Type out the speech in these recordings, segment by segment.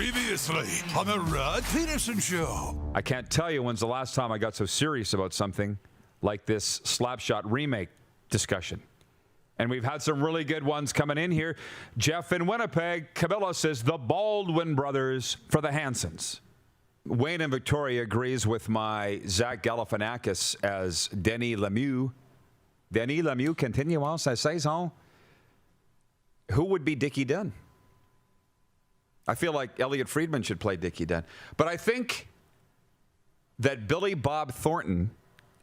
Previously on the Rod Pedersen Show. I can't tell you when's the last time I got so serious about something like this Slapshot remake discussion. And we've had some really good ones coming in here. Jeff in Winnipeg, Camilla says the Baldwin brothers for the Hansons. Wayne in Victoria agrees with my Zach Galifianakis as Denis Lemieux. Denis Lemieux, continuons sa saison. Who would be Dickie Dunn? I feel like Elliot Friedman should play Dickie Dunn. But I think that Billy Bob Thornton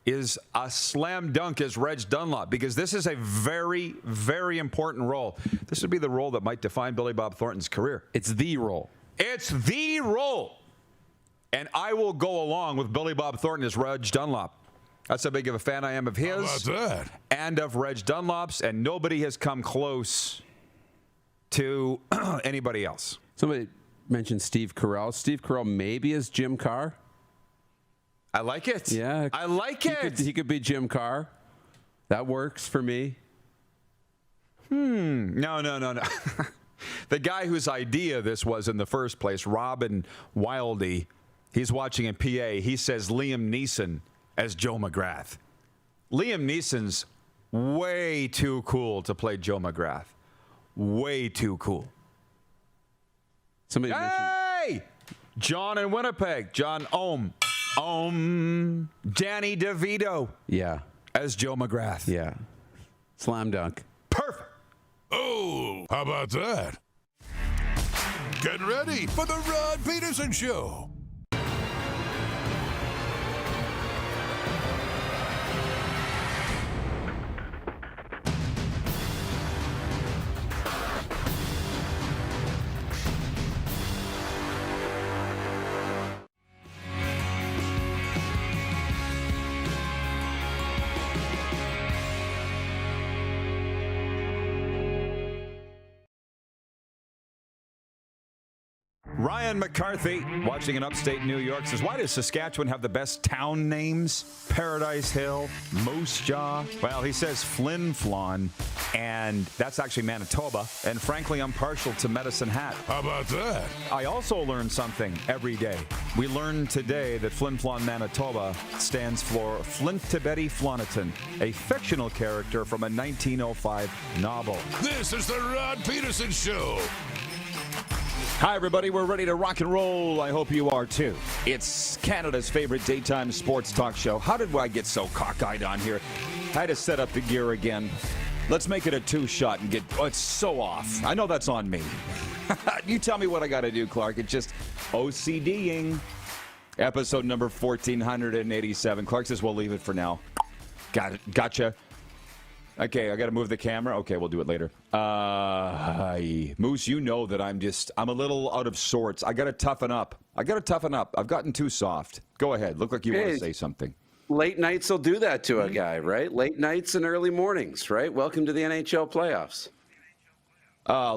is a slam dunk as Reg Dunlop, because this is a very, very important role. This would be the role that might define Billy Bob Thornton's career. It's the role. It's the role. And I will go along with Billy Bob Thornton as Reg Dunlop. That's how big of a fan I am of his. How about that? And of Reg Dunlop's, and nobody has come close to anybody else. Somebody mentioned Steve Carell. Steve Carell maybe is Jim Carr. I like it. Yeah. I like it. He could be Jim Carr. That works for me. No. The guy whose idea this was in the first place, Robin Wildy, he's watching in PA. He says Liam Neeson as Joe McGrath. Liam Neeson's way too cool to play Joe McGrath. Way too cool. Somebody mentioned. Hey! John in Winnipeg. John Ohm. Danny DeVito Yeah. as Joe McGrath. Yeah. Slam dunk. Perfect. Oh, how about that? Get ready for the Rod Pedersen Show. Ryan McCarthy, watching in upstate New York, says, why does Saskatchewan have the best town names? Paradise Hill, Moose Jaw. Well, he says Flin Flon, and that's actually Manitoba. And frankly, I'm partial to Medicine Hat. How about that? I also learn something every day. We learned today that Flin Flon, Manitoba stands for Flint Tibeti Floniton, a fictional character from a 1905 novel. This is the Rod Pedersen Show. Hi, everybody. We're ready to rock and roll. I hope you are, too. It's Canada's favorite daytime sports talk show. How did I get so cockeyed on here? I had to set up the gear again. Let's make it a two-shot and get... Oh, it's so off. I know that's on me. You tell me what I got to do, Clark. It's just OCDing. Episode number 1487. Clark says we'll leave it for now. Got it. Gotcha. Okay, I got to move the camera. Okay, we'll do it later. Hi. Moose, you know that I'm a little out of sorts. I got to toughen up. I've gotten too soft. Go ahead. Look like you want to say something. Late nights will do that to a guy, right? Late nights and early mornings, right? Welcome to the NHL playoffs.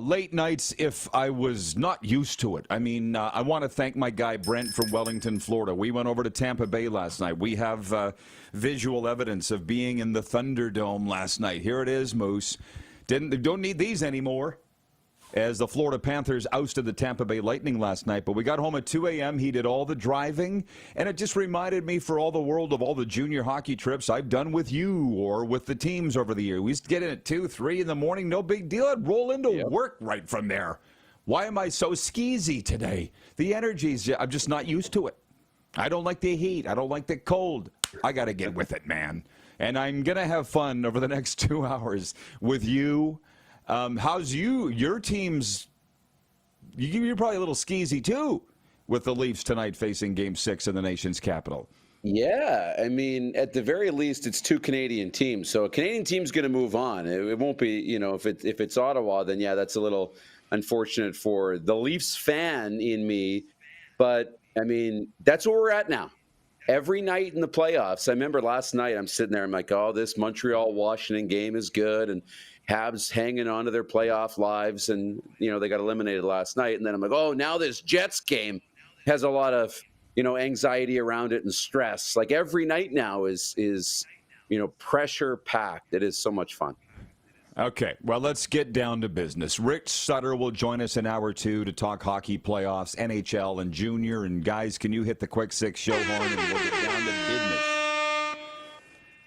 Late nights if I was not used to it. I mean, I want to thank my guy Brent from Wellington, Florida. We went over to Tampa Bay last night. We have visual evidence of being in the Thunderdome last night. Here it is, Moose. Don't need these anymore, as the Florida Panthers ousted the Tampa Bay Lightning last night. But we got home at 2 a.m. He did all the driving, and it just reminded me for all the world of all the junior hockey trips I've done with you or with the teams over the year. We used to get in at 2, 3 in the morning, no big deal. I'd roll into work right from there. Why am I so skeezy today? The energy's, I'm just not used to it. I don't like the heat. I don't like the cold. I got to get with it, man. And I'm going to have fun over the next 2 hours with you. How's your team's? You're probably a little skeezy too with the Leafs tonight facing Game 6 in the nation's capital. Yeah, I mean, at the very least, it's two Canadian teams. So a Canadian team's going to move on. It won't be, if it's Ottawa, then yeah, that's a little unfortunate for the Leafs fan in me. But I mean, that's where we're at now. Every night in the playoffs, I remember last night I'm sitting there, I'm like, oh, this Montreal-Washington game is good, and Habs hanging on to their playoff lives, and, they got eliminated last night. And then I'm like, oh, now this Jets game has a lot of, anxiety around it and stress. Like every night now is pressure-packed. It is so much fun. Okay, well, let's get down to business. Rick Sutter will join us in hour 2 to talk hockey playoffs, NHL, and junior. And guys, can you hit the quick six show horn and we'll get down to business.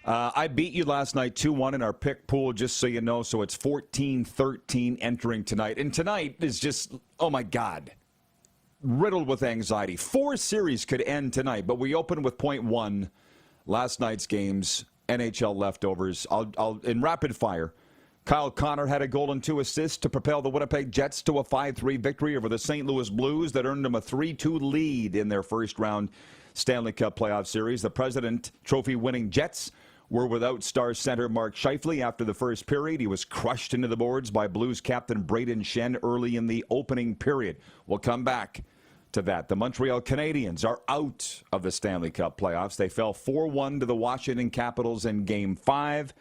I beat you last night 2-1 in our pick pool, just so you know. So it's 14-13 entering tonight. And tonight is just, oh my God, riddled with anxiety. 4 series could end tonight, but we open with point 1, last night's games, NHL leftovers. I'll in rapid fire. Kyle Connor had a goal and 2 assists to propel the Winnipeg Jets to a 5-3 victory over the St. Louis Blues that earned them a 3-2 lead in their first round Stanley Cup playoff series. The President Trophy-winning Jets were without star center Mark Scheifele after the first period. He was crushed into the boards by Blues captain Braden Shen early in the opening period. We'll come back to that. The Montreal Canadiens are out of the Stanley Cup playoffs. They fell 4-1 to the Washington Capitals in Game 5.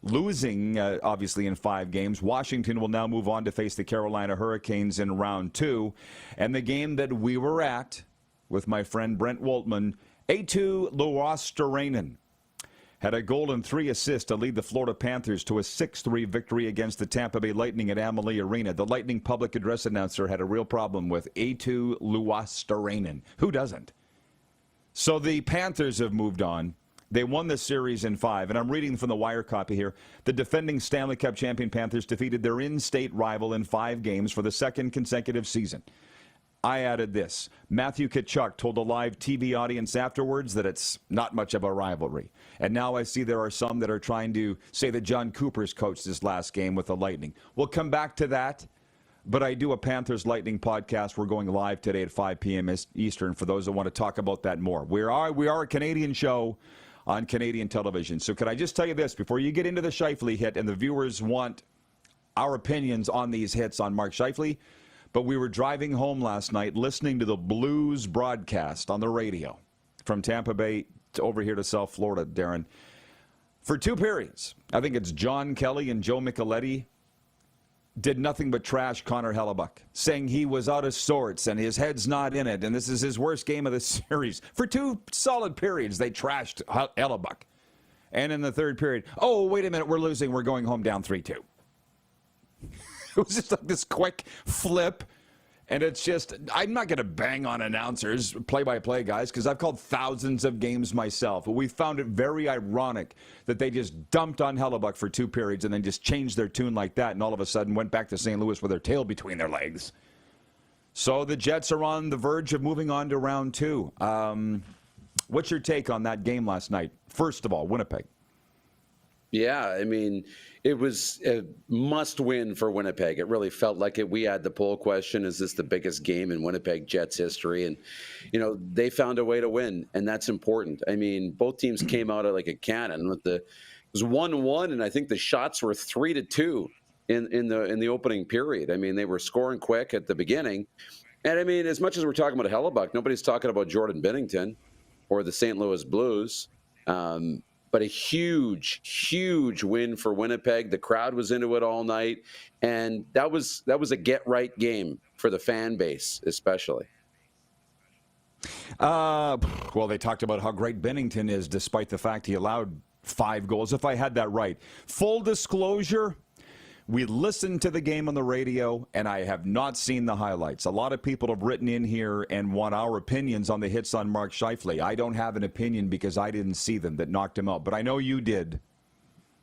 Losing, obviously, in 5 games. Washington will now move on to face the Carolina Hurricanes in round 2. And the game that we were at with my friend Brent Woltman, Eetu Luostarinen had a goal and 3 assists to lead the Florida Panthers to a 6-3 victory against the Tampa Bay Lightning at Amalie Arena. The Lightning public address announcer had a real problem with Eetu Luostarinen. Who doesn't? So the Panthers have moved on. They won the series in 5, and I'm reading from the Wire copy here. The defending Stanley Cup champion Panthers defeated their in-state rival in 5 games for the 2nd consecutive season. I added this. Matthew Tkachuk told a live TV audience afterwards that it's not much of a rivalry. And now I see there are some that are trying to say that John Cooper's coached this last game with the Lightning. We'll come back to that, but I do a Panthers Lightning podcast. We're going live today at 5 p.m. Eastern for those that want to talk about that more. We are a Canadian show on Canadian television. So could I just tell you this before you get into the Scheifele hit, and the viewers want our opinions on these hits on Mark Scheifele, but we were driving home last night listening to the Blues broadcast on the radio from Tampa Bay to over here to South Florida, Darren. For 2 periods, I think it's John Kelly and Joe Micheletti did nothing but trash Connor Hellebuyck, saying he was out of sorts and his head's not in it, and this is his worst game of the series. For 2 solid periods, they trashed Hellebuyck. And in the 3rd period, oh, wait a minute, we're losing. We're going home down 3-2. It was just like this quick flip. And it's just, I'm not going to bang on announcers, play-by-play guys, because I've called thousands of games myself. But we found it very ironic that they just dumped on Hellebuyck for 2 periods and then just changed their tune like that and all of a sudden went back to St. Louis with their tail between their legs. So the Jets are on the verge of moving on to round 2. What's your take on that game last night? First of all, Winnipeg. Yeah, I mean, it was a must-win for Winnipeg. It really felt like it. We had the poll question, is this the biggest game in Winnipeg Jets history? And, they found a way to win, and that's important. I mean, both teams came out like a cannon. It was 1-1, and I think the shots were 3-2 in the opening period. I mean, they were scoring quick at the beginning. And, I mean, as much as we're talking about Hellebuyck, nobody's talking about Jordan Binnington or the St. Louis Blues. But a huge, huge win for Winnipeg. The crowd was into it all night, and that was a get-right game for the fan base, especially. Well, they talked about how great Binnington is, despite the fact he allowed 5 goals, if I had that right. Full disclosure, we listened to the game on the radio, and I have not seen the highlights. A lot of people have written in here and want our opinions on the hits on Mark Scheifele. I don't have an opinion because I didn't see them that knocked him out, but I know you did.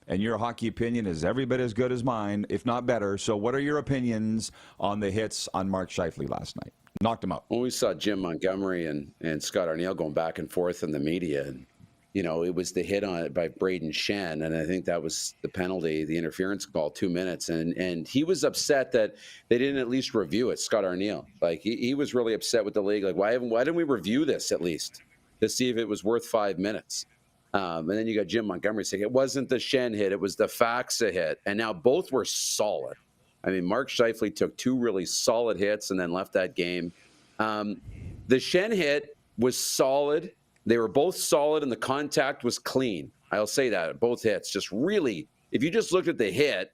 And your hockey opinion is every bit as good as mine, if not better. So what are your opinions on the hits on Mark Scheifele last night? Knocked him out. Well, we saw Jim Montgomery and Scott Arniel going back and forth in the media, and it was the hit on it by Braden Shen, and I think that was the penalty, the interference call, 2 minutes. And he was upset that they didn't at least review it, Scott Arniel. Like, he was really upset with the league. Like, why didn't we review this at least to see if it was worth 5 minutes? And then you got Jim Montgomery saying it wasn't the Shen hit, it was the Faxa hit. And now both were solid. I mean, Mark Scheifele took 2 really solid hits and then left that game. The Shen hit was solid. They were both solid, and the contact was clean. I'll say that. Both hits. Just really, if you just looked at the hit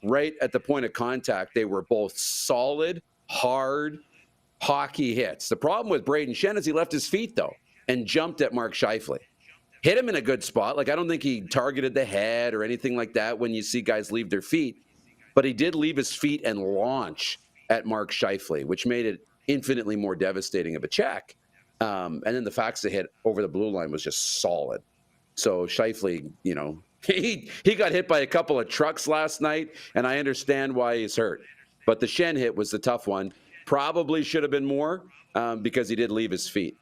right at the point of contact, they were both solid, hard hockey hits. The problem with Braden Shen is he left his feet, though, and jumped at Mark Scheifele. hit him in a good spot. Like, I don't think he targeted the head or anything like that when you see guys leave their feet. But he did leave his feet and launch at Mark Scheifele, which made it infinitely more devastating of a check. And then the Faxa hit over the blue line was just solid. So Scheifele, he got hit by a couple of trucks last night, and I understand why he's hurt. But the Schenn hit was the tough one. Probably should have been more because he did leave his feet.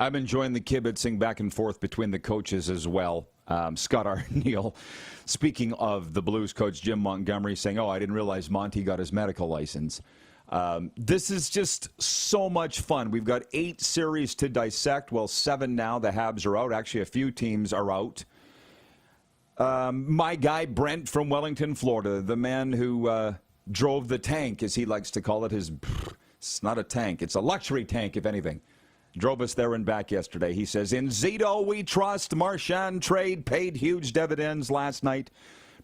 I'm enjoying the kibitzing back and forth between the coaches as well. Scott Arneal, speaking of the Blues coach Jim Montgomery, saying, I didn't realize Monty got his medical license. This is just so much fun. We've got 8 series to dissect. Well, 7 now. The Habs are out. Actually, a few teams are out. My guy Brent from Wellington, Florida, the man who drove the tank, as he likes to call it. It's not a tank. It's a luxury tank, if anything. Drove us there and back yesterday. He says, in Zito we trust. Marchand trade paid huge dividends last night.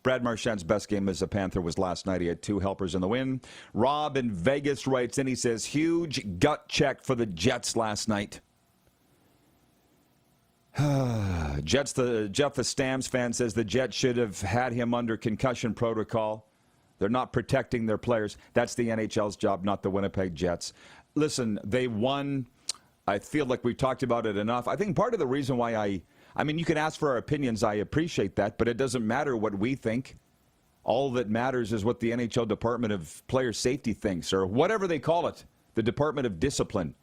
Brad Marchand's best game as a Panther was last night. He had 2 helpers in the win. Rob in Vegas writes in, he says, huge gut check for the Jets last night. Jeff the Stamps fan says the Jets should have had him under concussion protocol. They're not protecting their players. That's the NHL's job, not the Winnipeg Jets. Listen, they won. I feel like we've talked about it enough. I think part of the reason why I mean, you can ask for our opinions. I appreciate that, but it doesn't matter what we think. All that matters is what the NHL Department of Player Safety thinks, or whatever they call it, the Department of Discipline.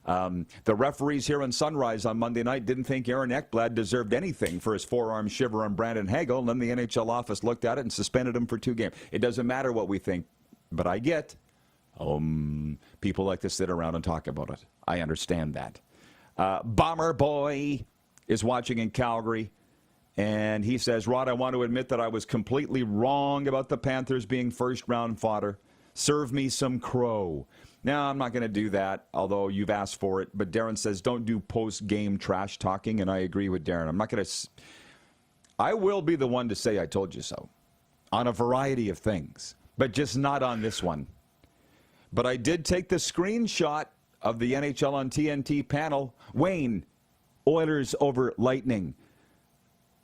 The referees here in Sunrise on Monday night didn't think Aaron Ekblad deserved anything for his forearm shiver on Brandon Hagel, and then the NHL office looked at it and suspended him for 2 games. It doesn't matter what we think, but I get people like to sit around and talk about it. I understand that. Bomber Boy is watching in Calgary, and he says, Rod, I want to admit that I was completely wrong about the Panthers being first-round fodder. Serve me some crow. Now, I'm not going to do that, although you've asked for it. But Darren says, don't do post-game trash talking, and I agree with Darren. I'm not going to... I will be the one to say I told you so on a variety of things, but just not on this one. But I did take the screenshot of the NHL on TNT panel. Wayne, Oilers over Lightning.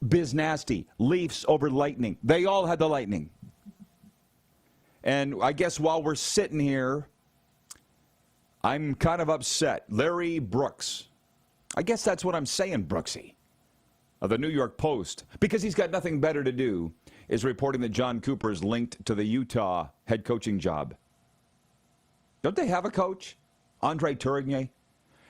Biz Nasty, Leafs over Lightning. They all had the Lightning. And I guess while we're sitting here, I'm kind of upset. Larry Brooks. I guess that's what I'm saying, Brooksy, of the New York Post, because he's got nothing better to do, is reporting that John Cooper is linked to the Utah head coaching job. Don't they have a coach? Andre Tourigny?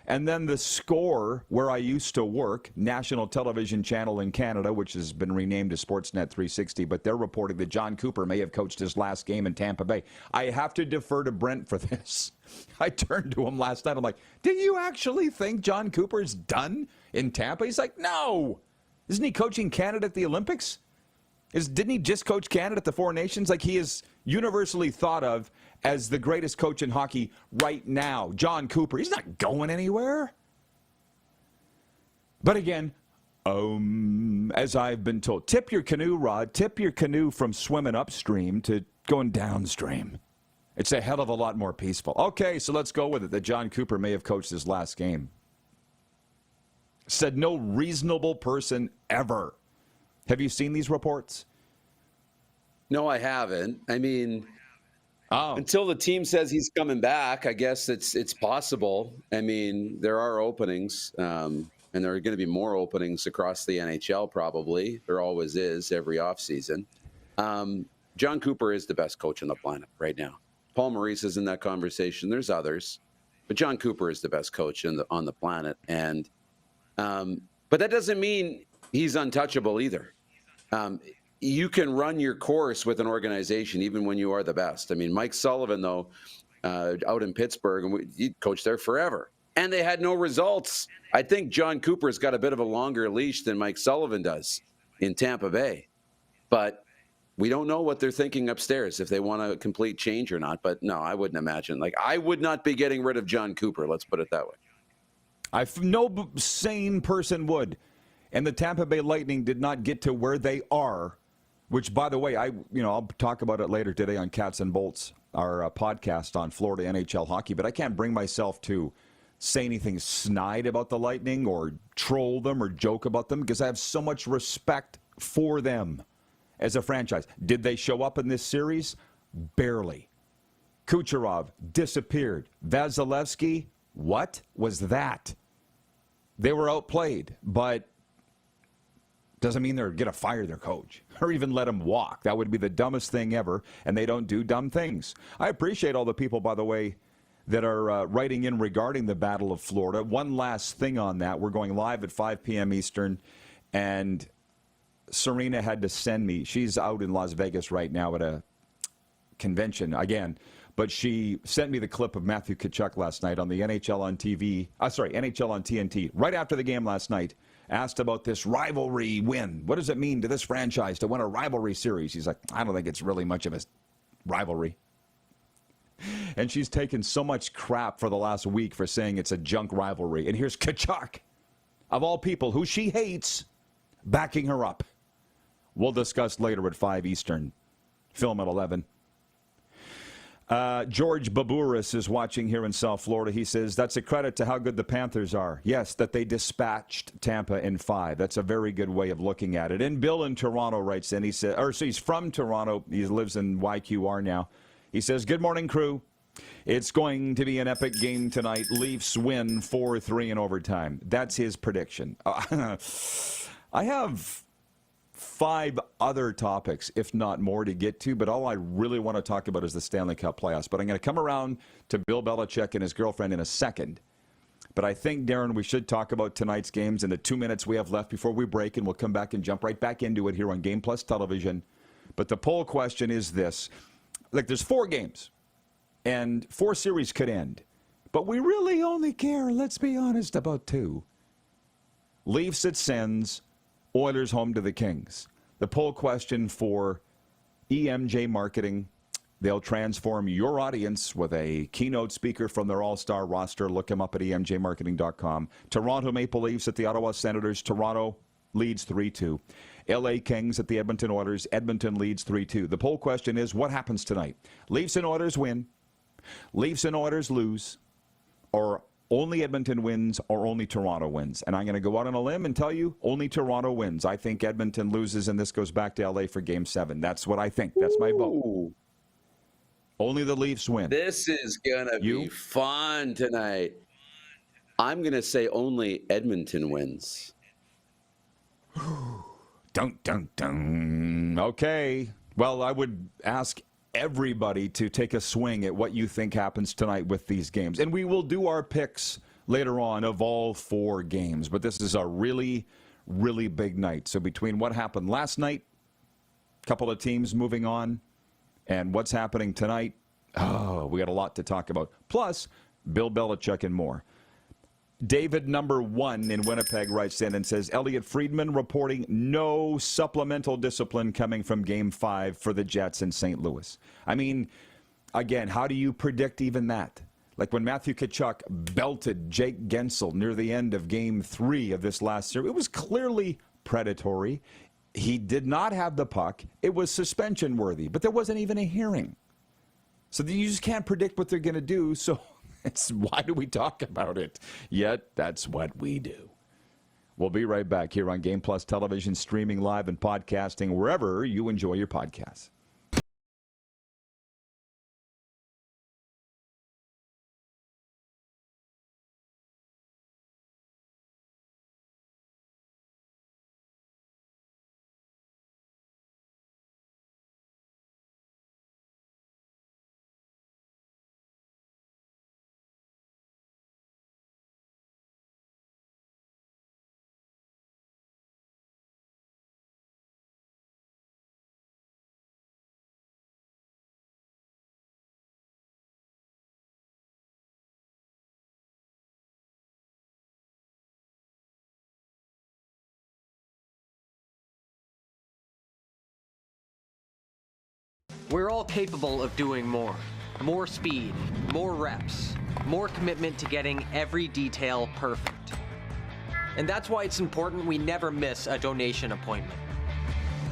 And then The Score, where I used to work, national television channel in Canada, which has been renamed to Sportsnet 360, but they're reporting that John Cooper may have coached his last game in Tampa Bay. I have to defer to Brent for this. I turned to him last night. I'm like, do you actually think John Cooper's done in Tampa? He's like, no. Isn't he coaching Canada at the Olympics? Didn't he just coach Canada at the Four Nations? Like, he is universally thought of as the greatest coach in hockey right now. John Cooper, he's not going anywhere. But again, as I've been told, tip your canoe, Rod. Tip your canoe from swimming upstream to going downstream. It's a hell of a lot more peaceful. Okay, so let's go with it, that John Cooper may have coached his last game. Said no reasonable person ever. Have you seen these reports? No, I haven't. I mean, until the team says he's coming back, I guess it's possible. I mean, there are openings, and there are going to be more openings across the NHL probably. There always is every offseason. John Cooper is the best coach on the planet right now. Paul Maurice is in that conversation. There's others, but John Cooper is the best coach on the planet. And but that doesn't mean he's untouchable either. You can run your course with an organization even when you are the best. I mean, Mike Sullivan, though, out in Pittsburgh, he coached there forever, and they had no results. I think John Cooper's got a bit of a longer leash than Mike Sullivan does in Tampa Bay, but we don't know what they're thinking upstairs, if they want a complete change or not. But no, I wouldn't imagine. Like, I would not be getting rid of John Cooper. Let's put it that way. No sane person would. And the Tampa Bay Lightning did not get to where they are, which, by the way, I'll talk about it later today on Cats and Bolts, our podcast on Florida NHL hockey. But I can't bring myself to say anything snide about the Lightning or troll them or joke about them because I have so much respect for them as a franchise. Did they show up in this series? Barely. Kucherov disappeared. Vasilevsky, what was that? They were outplayed, but doesn't mean they're going to fire their coach or even let him walk. That would be the dumbest thing ever, and they don't do dumb things. I appreciate all the people, by the way, that are writing in regarding the Battle of Florida. One last thing on that. We're going live at 5 p.m. Eastern, and Serena had to send me. She's out in Las Vegas right now at a convention again, but she sent me the clip of Matthew Tkachuk last night on the NHL on TV. NHL on TNT. Right after the game last night, asked about this rivalry win. What does it mean to this franchise to win a rivalry series? He's like, I don't think it's really much of a rivalry. And she's taken so much crap for the last week for saying it's a junk rivalry. And here's Tkachuk, of all people, who she hates, backing her up. We'll discuss later at 5 Eastern. Film at 11. George Baburis is watching here in South Florida. He says, that's a credit to how good the Panthers are. Yes, that they dispatched Tampa in 5. That's a very good way of looking at it. And Bill in Toronto writes in, he said, so he's from Toronto. He lives in YQR now. He says, good morning, crew. It's going to be an epic game tonight. Leafs win 4-3 in overtime. That's his prediction. I have 5 other topics, if not more, to get to, but all I really want to talk about is the Stanley Cup playoffs. But I'm going to come around to Bill Belichick and his girlfriend in a second. But I think, Darren, we should talk about tonight's games in the 2 minutes we have left before we break, and we'll come back and jump right back into it here on Game Plus Television. But the poll question is this. Like, there's 4 games, and 4 series could end. But we really only care, let's be honest, about 2. Leafs at Sens, Oilers home to the Kings. The poll question for EMJ Marketing, they'll transform your audience with a keynote speaker from their all-star roster. Look them up at emjmarketing.com. Toronto Maple Leafs at the Ottawa Senators. Toronto leads 3-2. LA Kings at the Edmonton Oilers. Edmonton leads 3-2. The poll question is, what happens tonight? Leafs and Oilers win. Leafs and Oilers lose. Or only Edmonton wins or only Toronto wins. And I'm going to go out on a limb and tell you only Toronto wins. I think Edmonton loses and this goes back to LA for Game 7. That's what I think. That's my vote. Only the Leafs win. This is going to be fun tonight. I'm going to say only Edmonton wins. Dun, dun, dun. Okay. Well, I would ask everybody to take a swing at what you think happens tonight with these games. And we will do our picks later on of all 4 games. But this is a really, really big night. So between what happened last night, a couple of teams moving on, and what's happening tonight, we got a lot to talk about. Plus, Bill Belichick and more. David number 1 in Winnipeg writes in and says, Elliot Friedman reporting no supplemental discipline coming from Game 5 for the Jets in St. Louis. I mean, again, how do you predict even that? Like when Matthew Tkachuk belted Jake Gensel near the end of Game 3 of this last series, it was clearly predatory. He did not have the puck. It was suspension worthy, but there wasn't even a hearing. So you just can't predict what they're going to do, so why do we talk about it? Yet, that's what we do. We'll be right back here on Game Plus Television, streaming live and podcasting wherever you enjoy your podcasts. We're all capable of doing more. More speed, more reps, more commitment to getting every detail perfect. And that's why it's important we never miss a donation appointment.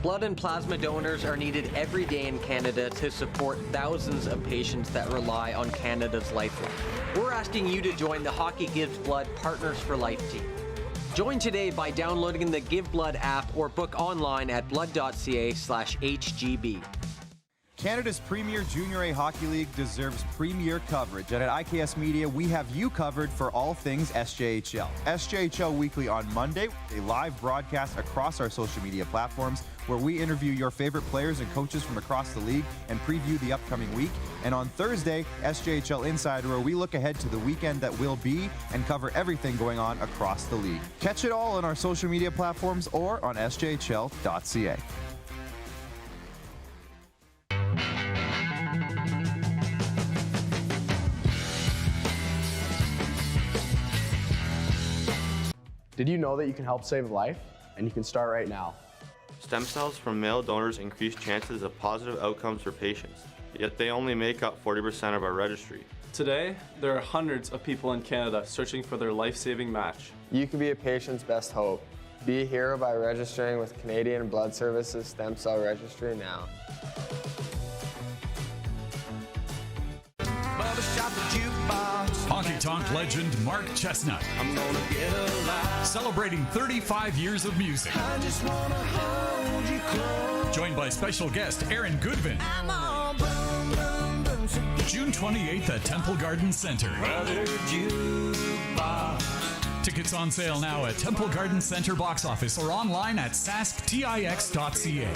Blood and plasma donors are needed every day in Canada to support thousands of patients that rely on Canada's lifeline. We're asking you to join the Hockey Gives Blood Partners for Life team. Join today by downloading the Give Blood app or book online at blood.ca/HGB. Canada's premier Junior A Hockey League deserves premier coverage, and at IKS Media, we have you covered for all things SJHL. SJHL Weekly on Monday, a live broadcast across our social media platforms where we interview your favorite players and coaches from across the league and preview the upcoming week. And on Thursday, SJHL Insider, where we look ahead to the weekend that will be and cover everything going on across the league. Catch it all on our social media platforms or on sjhl.ca. Did you know that you can help save a life? And you can start right now. Stem cells from male donors increase chances of positive outcomes for patients, yet they only make up 40% of our registry. Today, there are hundreds of people in Canada searching for their life-saving match. You can be a patient's best hope. Be a hero by registering with Canadian Blood Services Stem Cell Registry now. Honky Tonk legend Mark Chestnut. Celebrating 35 years of music. Joined by special guest Aaron Goodvin. June 28th at Temple Garden Center. Tickets on sale now at Temple Garden Center box office or online at sasktix.ca.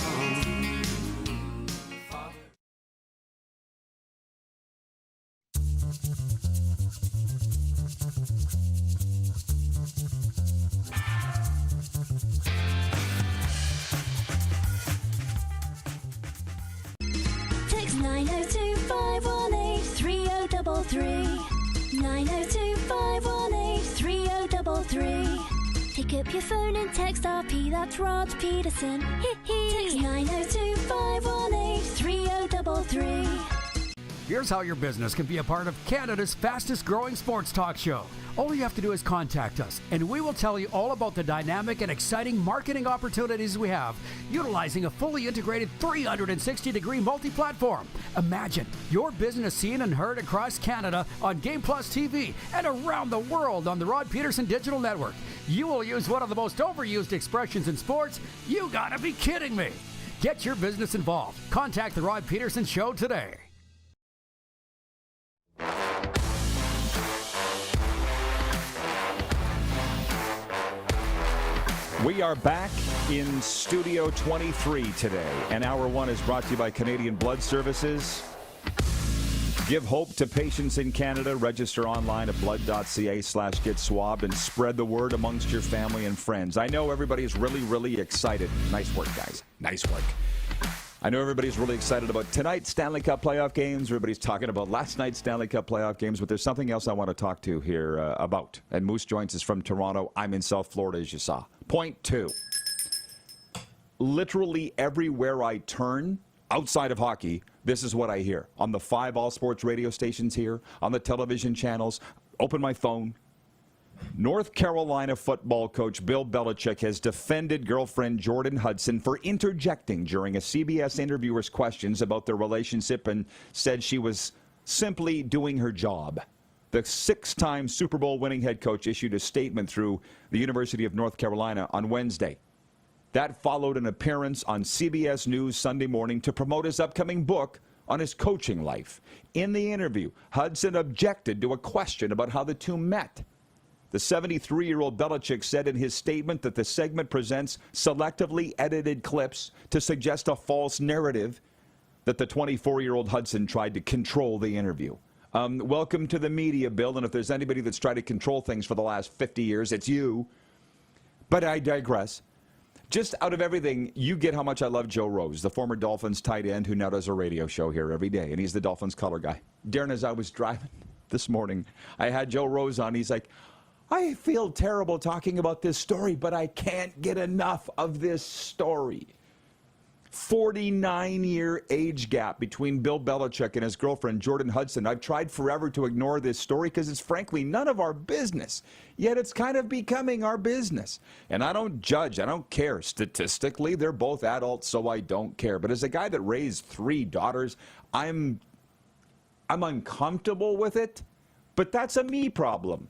Text 902-518-3033. 902-518-3033. Pick up your phone and text RP, that's Rod Pedersen. Text 902-518-3033. Here's how your business can be a part of Canada's fastest growing sports talk show. All you have to do is contact us, and we will tell you all about the dynamic and exciting marketing opportunities we have, utilizing a fully integrated 360-degree multi-platform. Imagine your business seen and heard across Canada on Game Plus TV and around the world on the Rod Pedersen Digital Network. You will use one of the most overused expressions in sports. You gotta be kidding me. Get your business involved. Contact the Rod Pedersen Show today. We are back in Studio 23 today, and Hour 1 is brought to you by Canadian Blood Services. Give hope to patients in Canada. Register online at blood.ca/get swabbed and spread the word amongst your family and friends. I know everybody's really excited. Nice work, guys. Nice work. I know everybody's really excited about tonight's Stanley Cup playoff games. Everybody's talking about last night's Stanley Cup playoff games, but there's something else I want to talk to here about. And Moose joins us from Toronto. I'm in South Florida, as you saw. Point 2. Literally everywhere I turn, outside of hockey, this is what I hear. On the 5 all-sports radio stations here, on the television channels, open my phone. North Carolina football coach Bill Belichick has defended girlfriend Jordan Hudson for interjecting during a CBS interviewer's questions about their relationship and said she was simply doing her job. The 6-time Super Bowl winning head coach issued a statement through the University of North Carolina on Wednesday. That followed an appearance on CBS News Sunday morning to promote his upcoming book on his coaching life. In the interview, Hudson objected to a question about how the two met. The 73-year-old Belichick said in his statement that the segment presents selectively edited clips to suggest a false narrative that the 24-year-old Hudson tried to control the interview. Welcome to the media, Bill, and if there's anybody that's tried to control things for the last 50 years, it's you. But I digress. Just out of everything, you get how much I love Joe Rose, the former Dolphins tight end who now does a radio show here every day, and he's the Dolphins color guy. Darren, as I was driving this morning, I had Joe Rose on. He's like, I feel terrible talking about this story, but I can't get enough of this story. 49-year age gap between Bill Belichick and his girlfriend, Jordan Hudson. I've tried forever to ignore this story because it's frankly none of our business. Yet it's kind of becoming our business. And I don't judge. I don't care. Statistically, they're both adults, so I don't care. But as a guy that raised 3 daughters, I'm uncomfortable with it. But that's a me problem.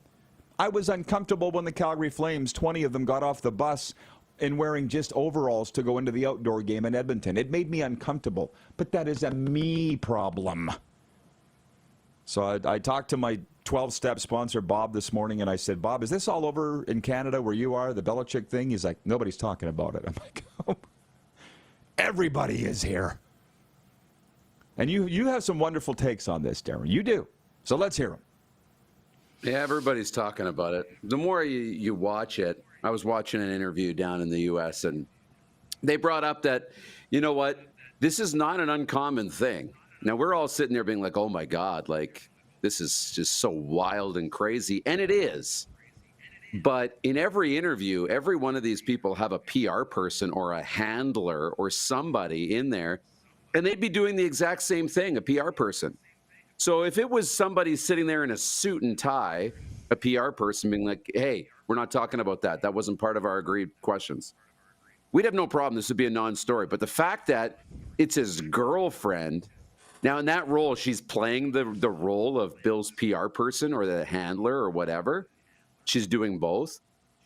I was uncomfortable when the Calgary Flames, 20 of them, got off the bus and wearing just overalls to go into the outdoor game in Edmonton. It made me uncomfortable, but that is a me problem. So I talked to my 12-step sponsor, Bob, this morning, and I said, Bob, is this all over in Canada where you are, the Belichick thing? He's like, nobody's talking about it. I'm like, oh, everybody is here. And you have some wonderful takes on this, Darren. You do. So let's hear them. Yeah, everybody's talking about it. The more you watch it, I was watching an interview down in the U.S., and they brought up that, you know what, this is not an uncommon thing. Now, we're all sitting there being like, oh, my God, like, this is just so wild and crazy. And it is. But in every interview, every one of these people have a PR person or a handler or somebody in there, and they'd be doing the exact same thing, a PR person. So if it was somebody sitting there in a suit and tie, a PR person being like, hey, we're not talking about that. That wasn't part of our agreed questions. We'd have no problem. This would be a non-story. But the fact that it's his girlfriend, now in that role, she's playing the role of Bill's PR person or the handler or whatever. She's doing both.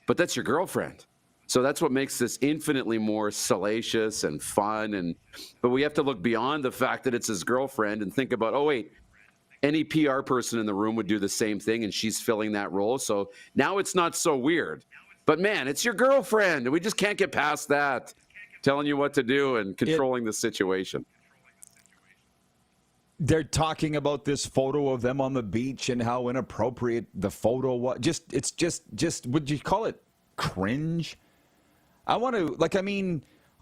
But that's your girlfriend. So that's what makes this infinitely more salacious and fun. But we have to look beyond the fact that it's his girlfriend and think about, oh, wait, any PR person in the room would do the same thing, and she's filling that role. So now it's not so weird. But, man, it's your girlfriend, and we just can't get past that, telling you what to do and controlling the situation. They're talking about this photo of them on the beach and how inappropriate the photo was. It's just would you call it cringe?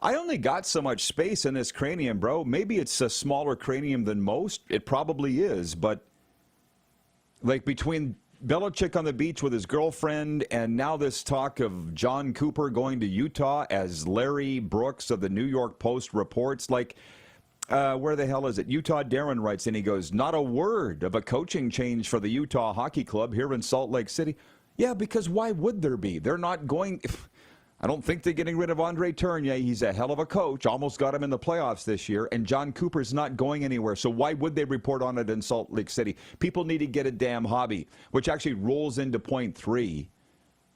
I only got so much space in this cranium, bro. Maybe it's a smaller cranium than most. It probably is. But, like, between Belichick on the beach with his girlfriend and now this talk of John Cooper going to Utah, as Larry Brooks of the New York Post reports, like, where the hell is it? Utah Darren writes in, he goes, not a word of a coaching change for the Utah Hockey Club here in Salt Lake City. Yeah, because why would there be? They're not going... I don't think they're getting rid of Andre Tournier. He's a hell of a coach. Almost got him in the playoffs this year. And John Cooper's not going anywhere. So why would they report on it in Salt Lake City? People need to get a damn hobby, which actually rolls into point 3.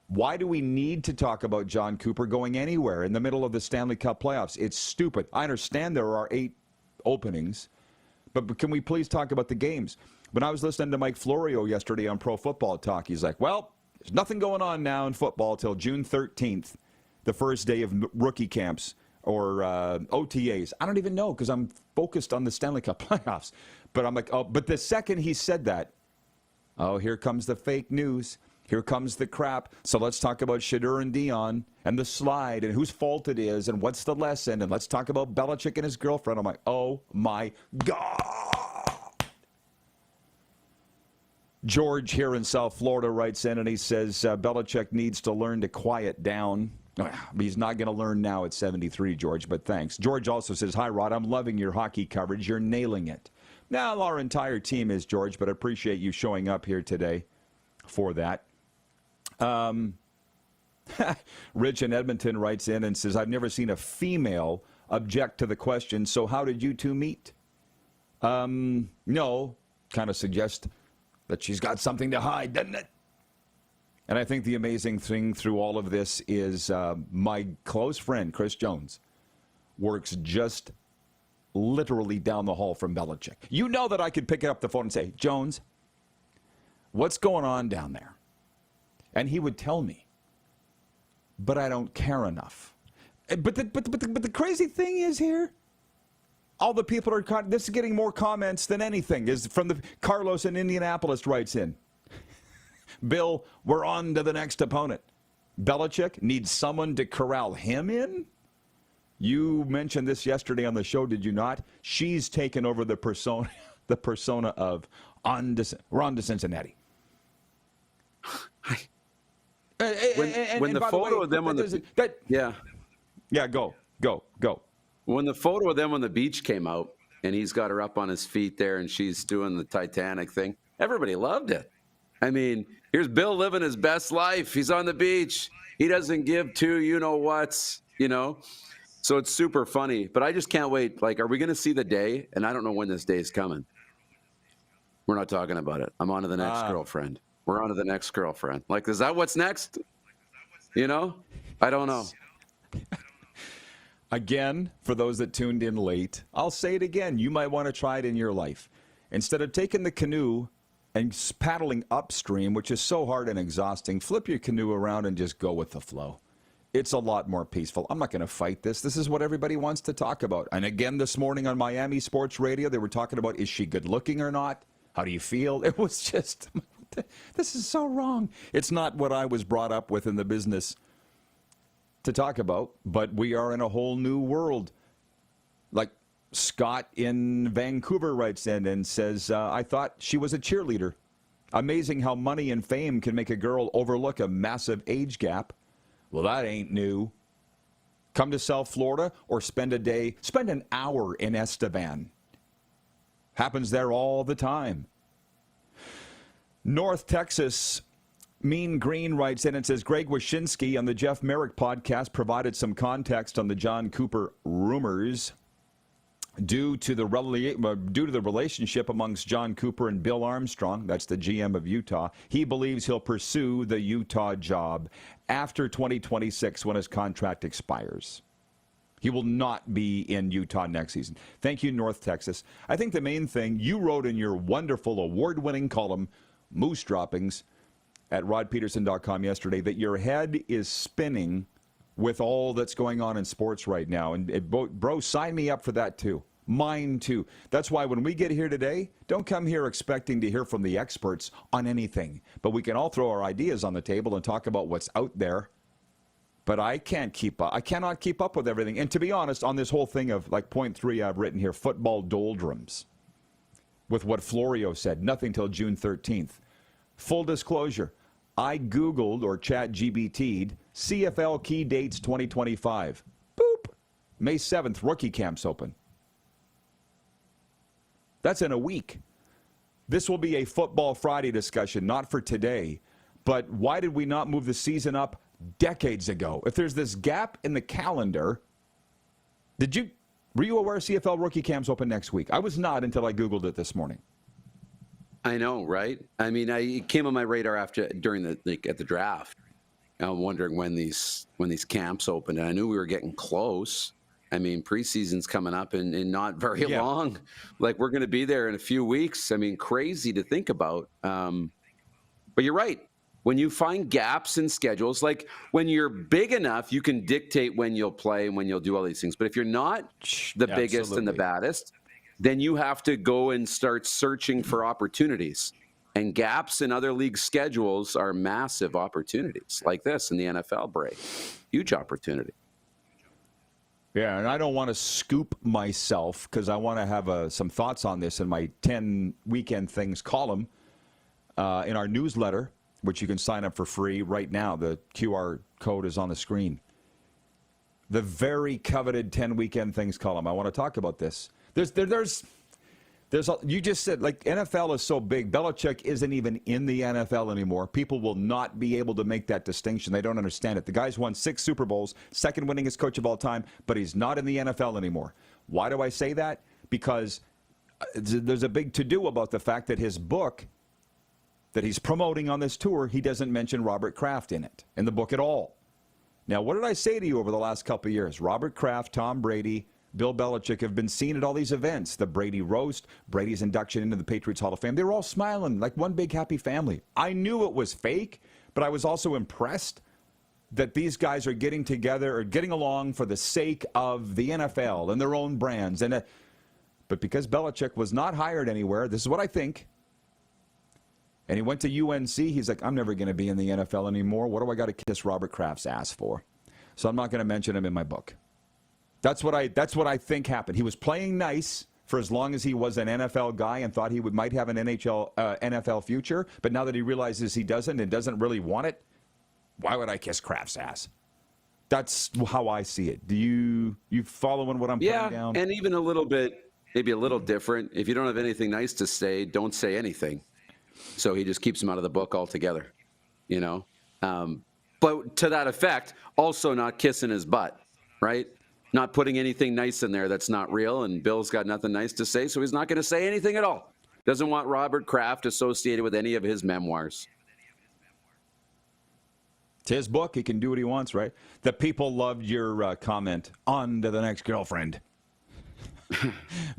Why do we need to talk about John Cooper going anywhere in the middle of the Stanley Cup playoffs? It's stupid. I understand there are 8 openings, but can we please talk about the games? When I was listening to Mike Florio yesterday on Pro Football Talk, he's like, well, there's nothing going on now in football till June 13th. The first day of rookie camps or OTAs. I don't even know because I'm focused on the Stanley Cup playoffs. But I'm like, oh, but the second he said that, oh, here comes the fake news. Here comes the crap. So let's talk about Shadur and Dion and the slide and whose fault it is and what's the lesson. And let's talk about Belichick and his girlfriend. I'm like, oh, my God. George here in South Florida writes in and he says Belichick needs to learn to quiet down. He's not going to learn now at 73, George, but thanks. George also says, hi, Rod, I'm loving your hockey coverage. You're nailing it. Now, our entire team is, George, but I appreciate you showing up here today for that. Rich in Edmonton writes in and says, I've never seen a female object to the question, so how did you two meet? No, kind of suggests that she's got something to hide, doesn't it? And I think the amazing thing through all of this is my close friend, Chris Jones, works just literally down the hall from Belichick. You know that I could pick up the phone and say, Jones, what's going on down there? And he would tell me, but I don't care enough. But the crazy thing is here, all the people are, this is getting more comments than anything, is from the Carlos in Indianapolis writes in. Bill, we're on to the next opponent. Belichick needs someone to corral him in? You mentioned this yesterday on the show, did you not? She's taken over the persona of we're on to Cincinnati. When the photo of them on the... Yeah, go. When the photo of them on the beach came out, and he's got her up on his feet there, and she's doing the Titanic thing, everybody loved it. I mean, here's Bill living his best life. He's on the beach. He doesn't give two you-know-whats, So it's super funny. But I just can't wait. Like, are we going to see the day? And I don't know when this day is coming. We're not talking about it. I'm on to the next girlfriend. We're on to the next girlfriend. Like, is that what's next? I don't know. Again, for those that tuned in late, I'll say it again. You might want to try it in your life. Instead of taking the canoe and paddling upstream, which is so hard and exhausting, flip your canoe around and just go with the flow. It's a lot more peaceful. I'm not going to fight this. This is what everybody wants to talk about. And again, this morning on Miami Sports Radio, they were talking about, is she good looking or not? How do you feel? It was just, this is so wrong. It's not what I was brought up with in the business to talk about, but we are in a whole new world. Like Scott in Vancouver writes in and says, I thought she was a cheerleader. Amazing how money and fame can make a girl overlook a massive age gap. Well, that ain't new. Come to South Florida or spend an hour in Estevan. Happens there all the time. North Texas, Mean Green writes in and says, Greg Wyshynski on the Jeff Merrick podcast provided some context on the John Cooper rumors. Due to the relationship amongst John Cooper and Bill Armstrong, that's the GM of Utah, he believes he'll pursue the Utah job after 2026 when his contract expires. He will not be in Utah next season. Thank you, North Texas. I think the main thing, you wrote in your wonderful award-winning column, Moose Droppings, at rodpeterson.com yesterday, that your head is spinning with all that's going on in sports right now. And bro, sign me up for that too. Mine too. That's why when we get here today, don't come here expecting to hear from the experts on anything. But we can all throw our ideas on the table and talk about what's out there. But I can't keep up. I cannot keep up with everything. And to be honest, on this whole thing of like point 3 I've written here, football doldrums, with what Florio said, nothing till June 13th. Full disclosure, I Googled or ChatGPT'd CFL key dates 2025. Boop. May 7th, rookie camps open. That's in a week. This will be a Football Friday discussion, not for today. But why did we not move the season up decades ago? If there's this gap in the calendar, were you aware CFL rookie camps open next week? I was not until I Googled it this morning. I know, right? I mean, it came on my radar at the draft. I'm wondering when these camps open, and I knew we were getting close. I mean, preseason's coming up in not very long. Like, we're going to be there in a few weeks. I mean, crazy to think about. But you're right. When you find gaps in schedules, like when you're big enough, you can dictate when you'll play and when you'll do all these things. But if you're not the biggest and the baddest, then you have to go and start searching for opportunities. And gaps in other league schedules are massive opportunities, like this in the NFL break. Huge opportunity. Yeah, and I don't want to scoop myself because I want to have some thoughts on this in my 10 Weekend Things column in our newsletter, which you can sign up for free right now. The QR code is on the screen. The very coveted 10 Weekend Things column. I want to talk about this. You just said, like, NFL is so big. Belichick isn't even in the NFL anymore. People will not be able to make that distinction. They don't understand it. The guy's won 6 Super Bowls, second winningest coach of all time, but he's not in the NFL anymore. Why do I say that? Because there's a big to-do about the fact that his book that he's promoting on this tour, he doesn't mention Robert Kraft in the book at all. Now, what did I say to you over the last couple of years? Robert Kraft, Tom Brady, Bill Belichick have been seen at all these events. The Brady roast, Brady's induction into the Patriots Hall of Fame. They were all smiling like one big happy family. I knew it was fake, but I was also impressed that these guys are getting together or getting along for the sake of the NFL and their own brands. But because Belichick was not hired anywhere, this is what I think, and he went to UNC, he's like, I'm never going to be in the NFL anymore. What do I got to kiss Robert Kraft's ass for? So I'm not going to mention him in my book. That's what I think happened. He was playing nice for as long as he was an NFL guy and thought he might have an NFL future. But now that he realizes he doesn't and doesn't really want it, why would I kiss Kraft's ass? That's how I see it. Do you following what I'm putting down? And even a little bit, maybe a little different. If you don't have anything nice to say, don't say anything. So he just keeps him out of the book altogether, you know? But to that effect, also not kissing his butt, right? Not putting anything nice in there that's not real, and Bill's got nothing nice to say, so he's not going to say anything at all. Doesn't want Robert Kraft associated with any of his memoirs. It's his book. He can do what he wants, right? The people loved your comment. On to the next girlfriend.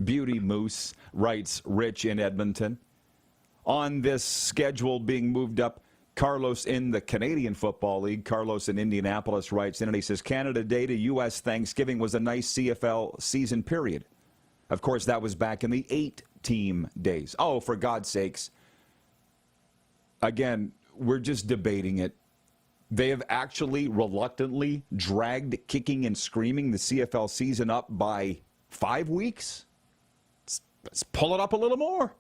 Beauty Moose writes, Rich in Edmonton. On this schedule being moved up, Carlos in the Canadian Football League. Carlos in Indianapolis writes in, and he says, Canada Day to U.S. Thanksgiving was a nice CFL season period. Of course, that was back in the 8-team days. Oh, for God's sakes. Again, we're just debating it. They have actually reluctantly dragged kicking and screaming the CFL season up by 5 weeks. Let's pull it up a little more.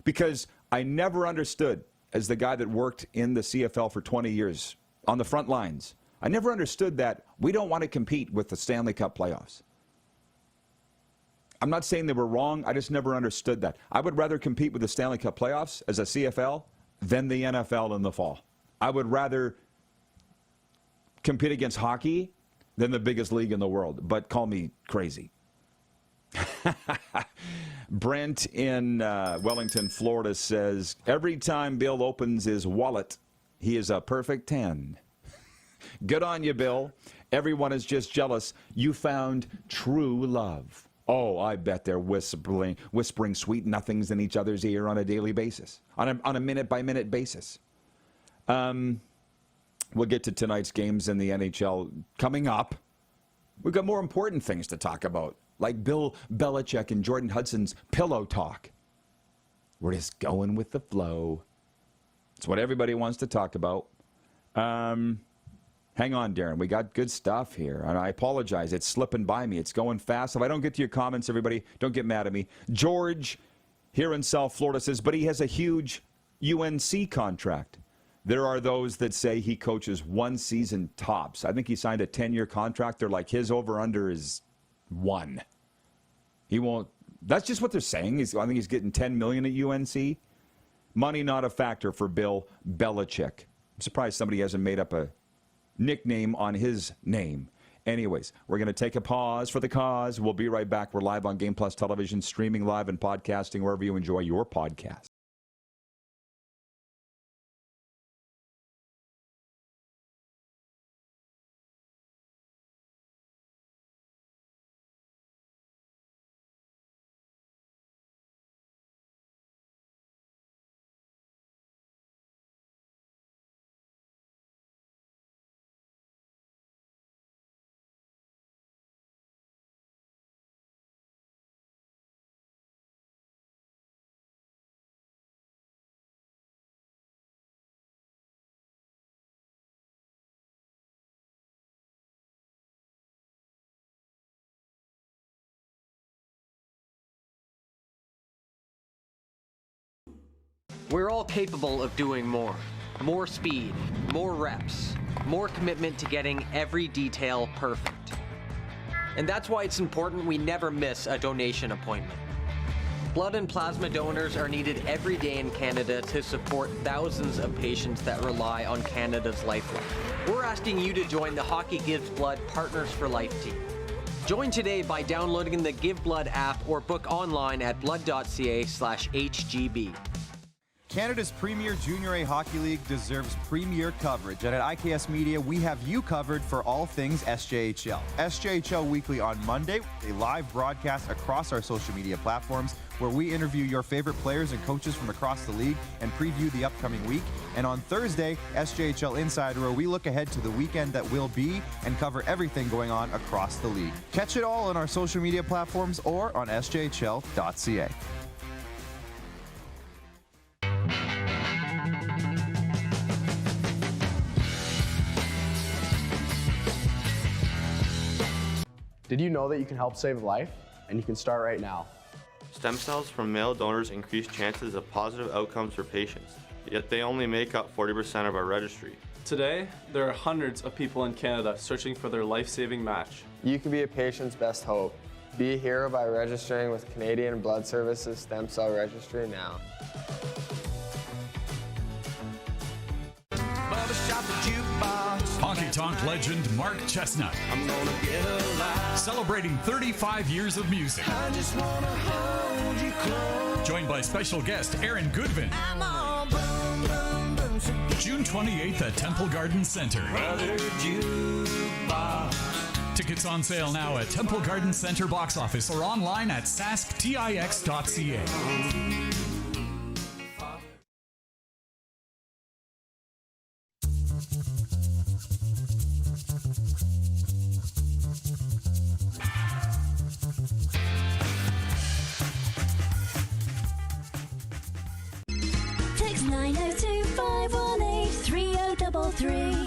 Because I never understood, as the guy that worked in the CFL for 20 years on the front lines, I never understood that we don't want to compete with the Stanley Cup playoffs. I'm not saying they were wrong. I just never understood that. I would rather compete with the Stanley Cup playoffs as a CFL than the NFL in the fall. I would rather compete against hockey than the biggest league in the world, but call me crazy. Brent in Wellington, Florida says, every time Bill opens his wallet, he is a perfect 10. Good on you, Bill. Everyone is just jealous. You found true love. Oh, I bet they're whispering sweet nothings in each other's ear on a daily basis, on a minute-by-minute basis. We'll get to tonight's games in the NHL coming up. We've got more important things to talk about, like Bill Belichick and Jordan Hudson's pillow talk. We're just going with the flow. It's what everybody wants to talk about. Hang on, Darren. We got good stuff here. And I apologize. It's slipping by me. It's going fast. If I don't get to your comments, everybody, don't get mad at me. George here in South Florida says, but he has a huge UNC contract. There are those that say he coaches one season tops. I think he signed a 10-year contract. They're like, his over-under is 1. He won't. That's just what they're saying. I think he's getting $10 million at UNC. Money not a factor for Bill Belichick. I'm surprised somebody hasn't made up a nickname on his name. Anyways, we're going to take a pause for the cause. We'll be right back. We're live on Game Plus Television, streaming live and podcasting wherever you enjoy your podcast. We're all capable of doing more. More speed, more reps, more commitment to getting every detail perfect. And that's why it's important we never miss a donation appointment. Blood and plasma donors are needed every day in Canada to support thousands of patients that rely on Canada's lifeline. We're asking you to join the Hockey Gives Blood Partners for Life team. Join today by downloading the Give Blood app or book online at blood.ca/HGB. Canada's premier Junior A Hockey League deserves premier coverage, and at IKS Media, we have you covered for all things SJHL. SJHL Weekly on Monday, a live broadcast across our social media platforms where we interview your favorite players and coaches from across the league and preview the upcoming week. And on Thursday, SJHL Insider, where we look ahead to the weekend that will be and cover everything going on across the league. Catch it all on our social media platforms or on sjhl.ca. Did you know that you can help save a life? And you can start right now. Stem cells from male donors increase chances of positive outcomes for patients, yet they only make up 40% of our registry. Today, there are hundreds of people in Canada searching for their life-saving match. You can be a patient's best hope. Be a hero by registering with Canadian Blood Services Stem Cell Registry now. Honky Tonk legend Mark Chestnut. Celebrating 35 years of music. Joined by special guest Aaron Goodvin. June 28th at Temple Garden Center. Tickets on sale now at Temple Garden Center box office or online at sasktix.ca. Text 902-518-3033.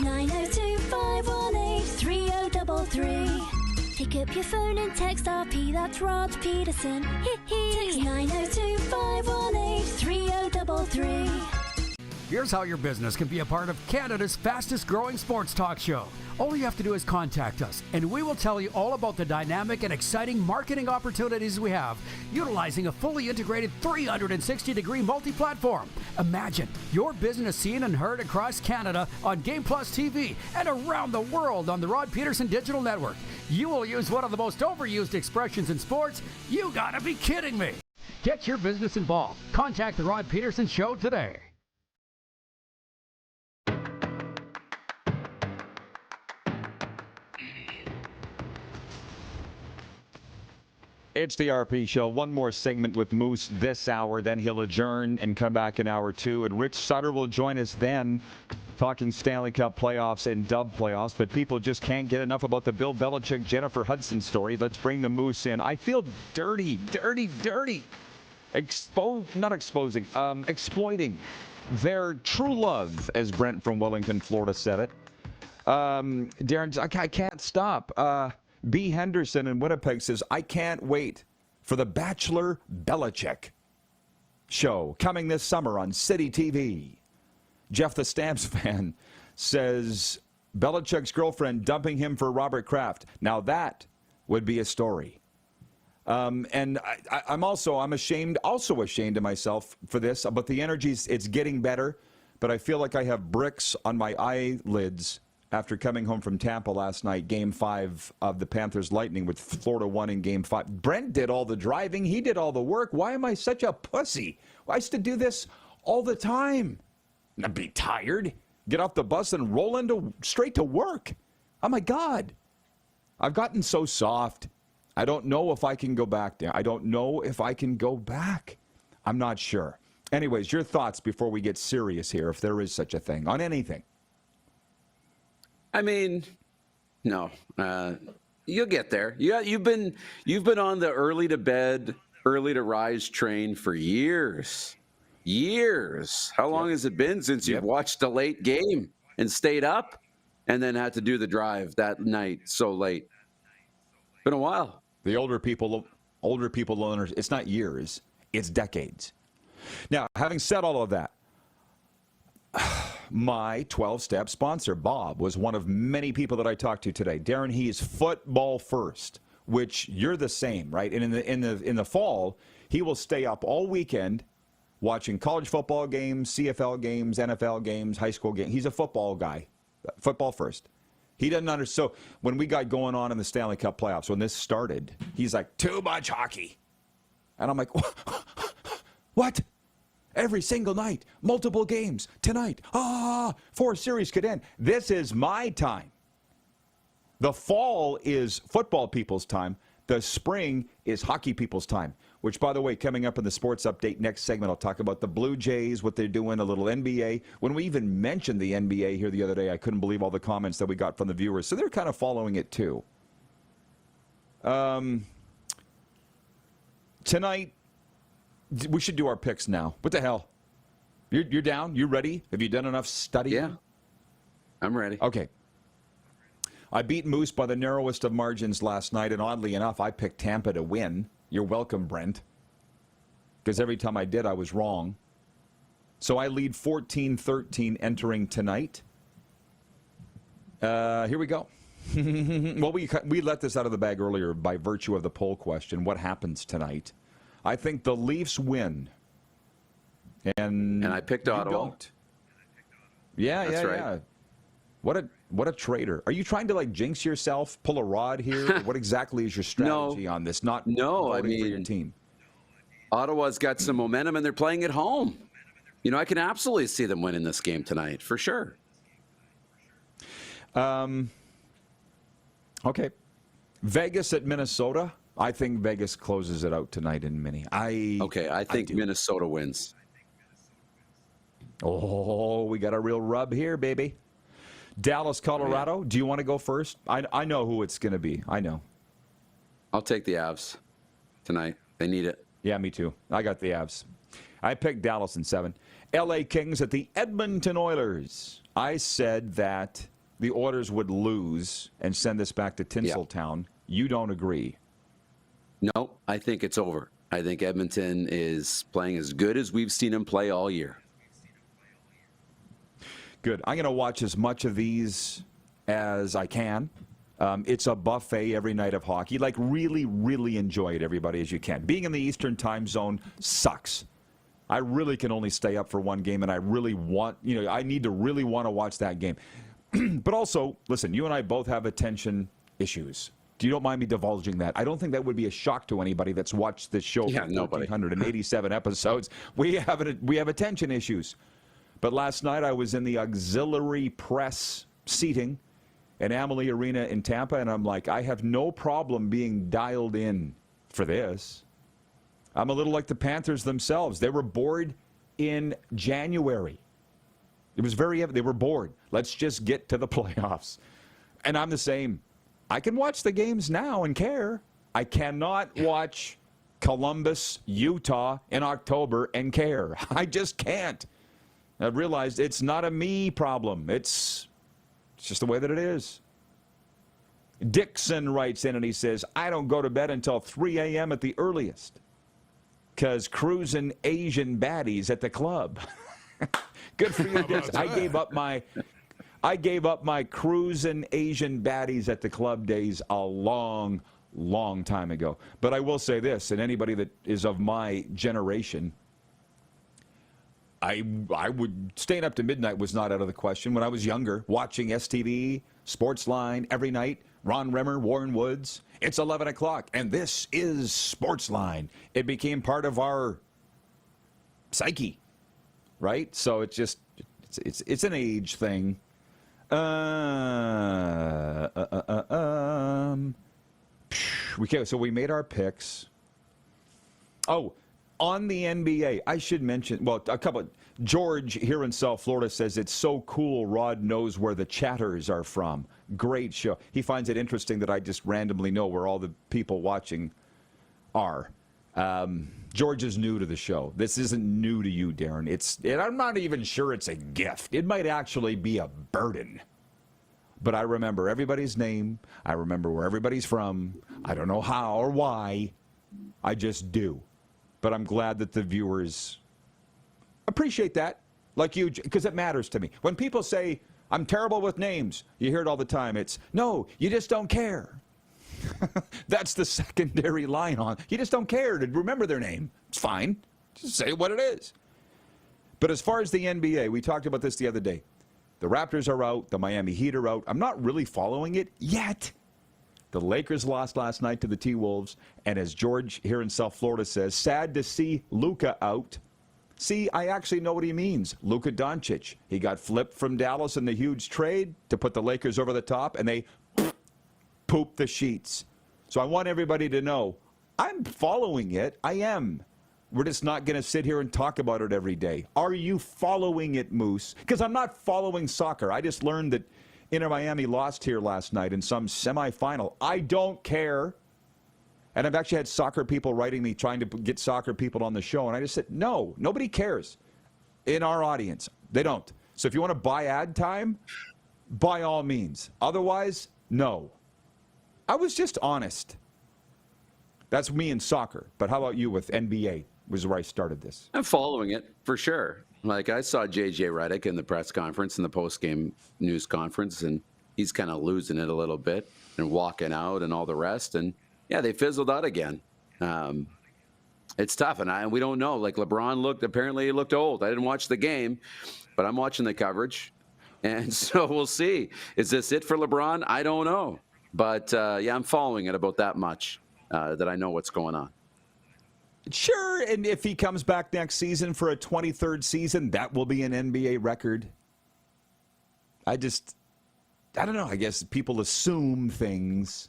902-518-3033. Pick up your phone and text RP, that's Rod Pedersen. Text 902-518-3033. Here's how your business can be a part of Canada's fastest growing sports talk show. All you have to do is contact us, and we will tell you all about the dynamic and exciting marketing opportunities we have, utilizing a fully integrated 360-degree multi-platform. Imagine your business seen and heard across Canada on Game Plus TV and around the world on the Rod Pedersen Digital Network. You will use one of the most overused expressions in sports. You gotta be kidding me. Get your business involved. Contact the Rod Pedersen Show today. It's the RP Show. One more segment with Moose this hour, then he'll adjourn and come back in hour two. And Rich Sutter will join us then, talking Stanley Cup playoffs and Dub playoffs. But people just can't get enough about the Bill Belichick, Jennifer Hudson story. Let's bring the Moose in. I feel dirty. Exploiting their true love, as Brent from Wellington, Florida said it. Darren, I can't stop. B. Henderson in Winnipeg says, I can't wait for the Bachelor Belichick show coming this summer on City TV. Jeff the Stamps fan says, Belichick's girlfriend dumping him for Robert Kraft. Now that would be a story. And I'm ashamed of myself for this, but the energy's, it's getting better, but I feel like I have bricks on my eyelids after coming home from Tampa last night, Game 5 of the Panthers Lightning, with Florida won in Game 5. Brent did all the driving. He did all the work. Why am I such a pussy? I used to do this all the time. Not be tired, get off the bus and roll straight to work. Oh, my God. I've gotten so soft. I don't know if I can go back there. I'm not sure. Anyways, your thoughts before we get serious here, if there is such a thing, on anything. I mean, no, you'll get there. You've been on the early to bed, early to rise train for years. How long has it been since you've watched a late game and stayed up and then had to do the drive that night so late? Been a while. The older people learn. It's not years, it's decades. Now, having said all of that, my 12-step sponsor, Bob, was one of many people that I talked to today. Darren, he is football first, which you're the same, right? And in the fall, he will stay up all weekend watching college football games, CFL games, NFL games, high school games. He's a football guy, football first. He doesn't understand. So when we got going on in the Stanley Cup playoffs, when this started, he's like, too much hockey. And I'm like, what? Every single night, multiple games, tonight. 4 series could end. This is my time. The fall is football people's time. The spring is hockey people's time, which, by the way, coming up in the sports update next segment, I'll talk about the Blue Jays, what they're doing, a little NBA. When we even mentioned the NBA here the other day, I couldn't believe all the comments that we got from the viewers. So they're kind of following it, too. Tonight, we should do our picks now. What the hell? You're down? You ready? Have you done enough studying? Yeah, I'm ready. Okay. I beat Moose by the narrowest of margins last night, and oddly enough, I picked Tampa to win. You're welcome, Brent. Because every time I did, I was wrong. So I lead 14-13 entering tonight. Here we go. Well, we let this out of the bag earlier by virtue of the poll question. What happens tonight? I think the Leafs win. And I picked Ottawa. Don't. Yeah, That's right. yeah. What a traitor. Are you trying to like jinx yourself, pull a rod here? What exactly is your strategy on this? Not voting for your team. Ottawa's got some momentum and they're playing at home. You know, I can absolutely see them winning this game tonight, for sure. Okay. Vegas at Minnesota. I think Vegas closes it out tonight in Mini. I think Minnesota wins. Oh, we got a real rub here, baby. Dallas, Colorado. Yeah. Do you want to go first? I know who it's going to be. I know. I'll take the Avs tonight. They need it. Yeah, me too. I got the Avs. I picked Dallas in 7. LA Kings at the Edmonton Oilers. I said that the Oilers would lose and send this back to Tinseltown. You don't agree. No, I think it's over. I think Edmonton is playing as good as we've seen them play all year. Good. I'm going to watch as much of these as I can. It's a buffet every night of hockey. Like, really, really enjoy it, everybody, as you can. Being in the Eastern time zone sucks. I really can only stay up for one game, and I really want, I need to really want to watch that game. But also, listen, you and I both have attention issues. You don't mind me divulging that? I don't think that would be a shock to anybody that's watched this show for 1,387 episodes. We have attention issues. But last night I was in the auxiliary press seating at Amalie Arena in Tampa, and I'm like, I have no problem being dialed in for this. I'm a little like the Panthers themselves. They were bored in January. It was very evident. They were bored. Let's just get to the playoffs. And I'm the same. I can watch the games now and care. I cannot watch Columbus, Utah in October and care. I just can't. I've realized it's not a me problem. It's just the way that it is. Dixon writes in and he says, I don't go to bed until 3 a.m. at the earliest because cruising Asian baddies at the club. Good for you, Dixon. I gave up my cruising Asian baddies at the club days a long, long time ago. But I will say this, and anybody that is of my generation, I would, staying up to midnight was not out of the question. When I was younger, watching STV, Sportsline every night, Ron Remmer, Warren Woods, it's 11 o'clock, and this is Sportsline. It became part of our psyche, right? So it's just, it's an age thing. Okay, so we made our picks. Oh, on the NBA, I should mention, well, a couple. George here in South Florida says it's so cool Rod knows where the chatters are from. Great show. He finds it interesting that I just randomly know where all the people watching are. George is new to the show. This isn't new to you, Darren. I'm not even sure it's a gift. It might actually be a burden. But I remember everybody's name. I remember where everybody's from. I don't know how or why. I just do. But I'm glad that the viewers appreciate that, like you, because it matters to me. When people say, I'm terrible with names, you hear it all the time. It's, no, you just don't care. That's the secondary line on. You just don't care to remember their name. It's fine. Just say what it is. But as far as the NBA, we talked about this the other day. The Raptors are out. The Miami Heat are out. I'm not really following it yet. The Lakers lost last night to the T-Wolves. And as George here in South Florida says, sad to see Luka out. See, I actually know what he means. Luka Doncic. He got flipped from Dallas in the huge trade to put the Lakers over the top, and they pooped the sheets. So I want everybody to know, I'm following it. I am. We're just not going to sit here and talk about it every day. Are you following it, Moose? Because I'm not following soccer. I just learned that Inter Miami lost here last night in some semifinal. I don't care. And I've actually had soccer people writing me trying to get soccer people on the show. And I just said, no, nobody cares in our audience. They don't. So if you want to buy ad time, by all means. Otherwise, no. I was just honest. That's me in soccer. But how about you with NBA? Was where I started this. I'm following it for sure. Like I saw JJ Redick in the press conference and the post-game news conference, and he's kind of losing it a little bit and walking out and all the rest. And yeah, they fizzled out again. It's tough, and we don't know. Like LeBron apparently he looked old. I didn't watch the game, but I'm watching the coverage, and so we'll see. Is this it for LeBron? I don't know, but yeah, I'm following it about that much that I know what's going on. Sure, and if he comes back next season for a 23rd season, that will be an NBA record. I don't know. I guess people assume things,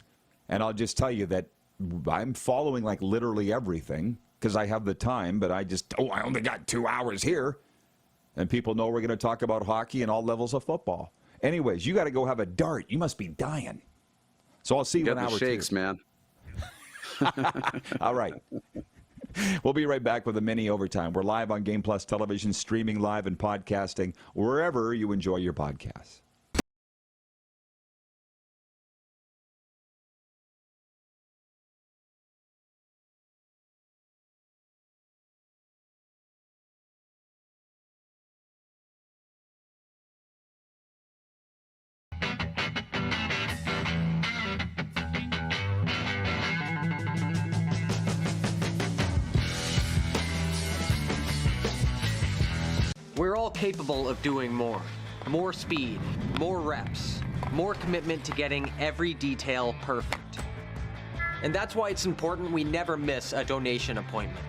and I'll just tell you that I'm following like literally everything because I have the time, but I only got 2 hours here, and people know we're going to talk about hockey and all levels of football. Anyways, you got to go have a dart. You must be dying. So I'll see you in an hour. Shakes, man. All right. We'll be right back with a mini overtime. We're live on Game Plus Television, streaming live and podcasting wherever you enjoy your podcasts. We're all capable of doing more. More speed, more reps, more commitment to getting every detail perfect. And that's why it's important we never miss a donation appointment.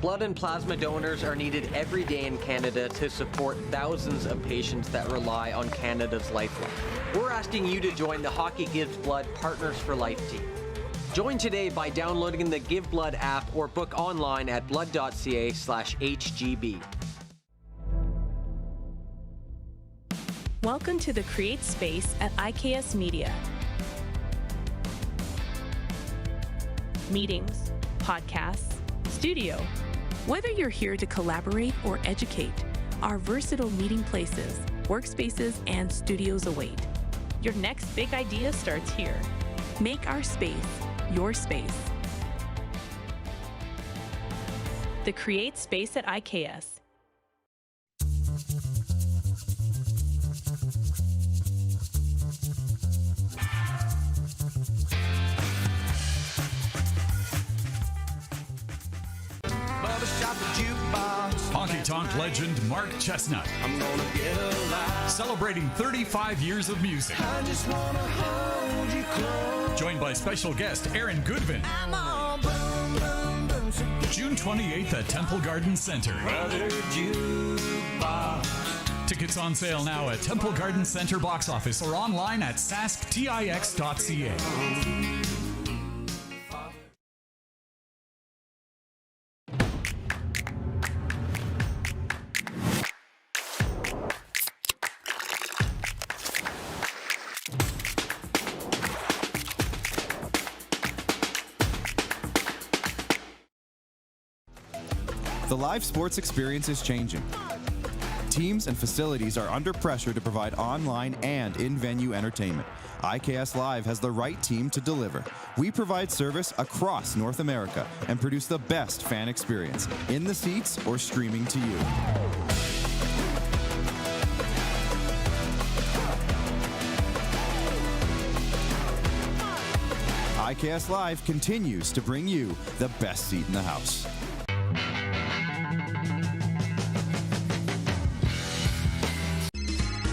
Blood and plasma donors are needed every day in Canada to support thousands of patients that rely on Canada's lifeline. We're asking you to join the Hockey Gives Blood Partners for Life team. Join today by downloading the Give Blood app or book online at blood.ca/HGB. Welcome to the Create Space at IKS Media. Meetings, podcasts, studio. Whether you're here to collaborate or educate, our versatile meeting places, workspaces, and studios await. Your next big idea starts here. Make our space your space. The Create Space at IKS. Honky Tonk legend Mark Chestnut. Celebrating 35 years of music. Joined by special guest Aaron Goodvin. June 28th at Temple Garden Center. Tickets on sale now at Temple Garden Center box office or online at sasktix.ca. The live sports experience is changing. Teams and facilities are under pressure to provide online and in-venue entertainment. IKS Live has the right team to deliver. We provide service across North America and produce the best fan experience, in the seats or streaming to you. IKS Live continues to bring you the best seat in the house.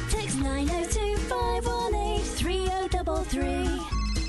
Text 902-518-3033.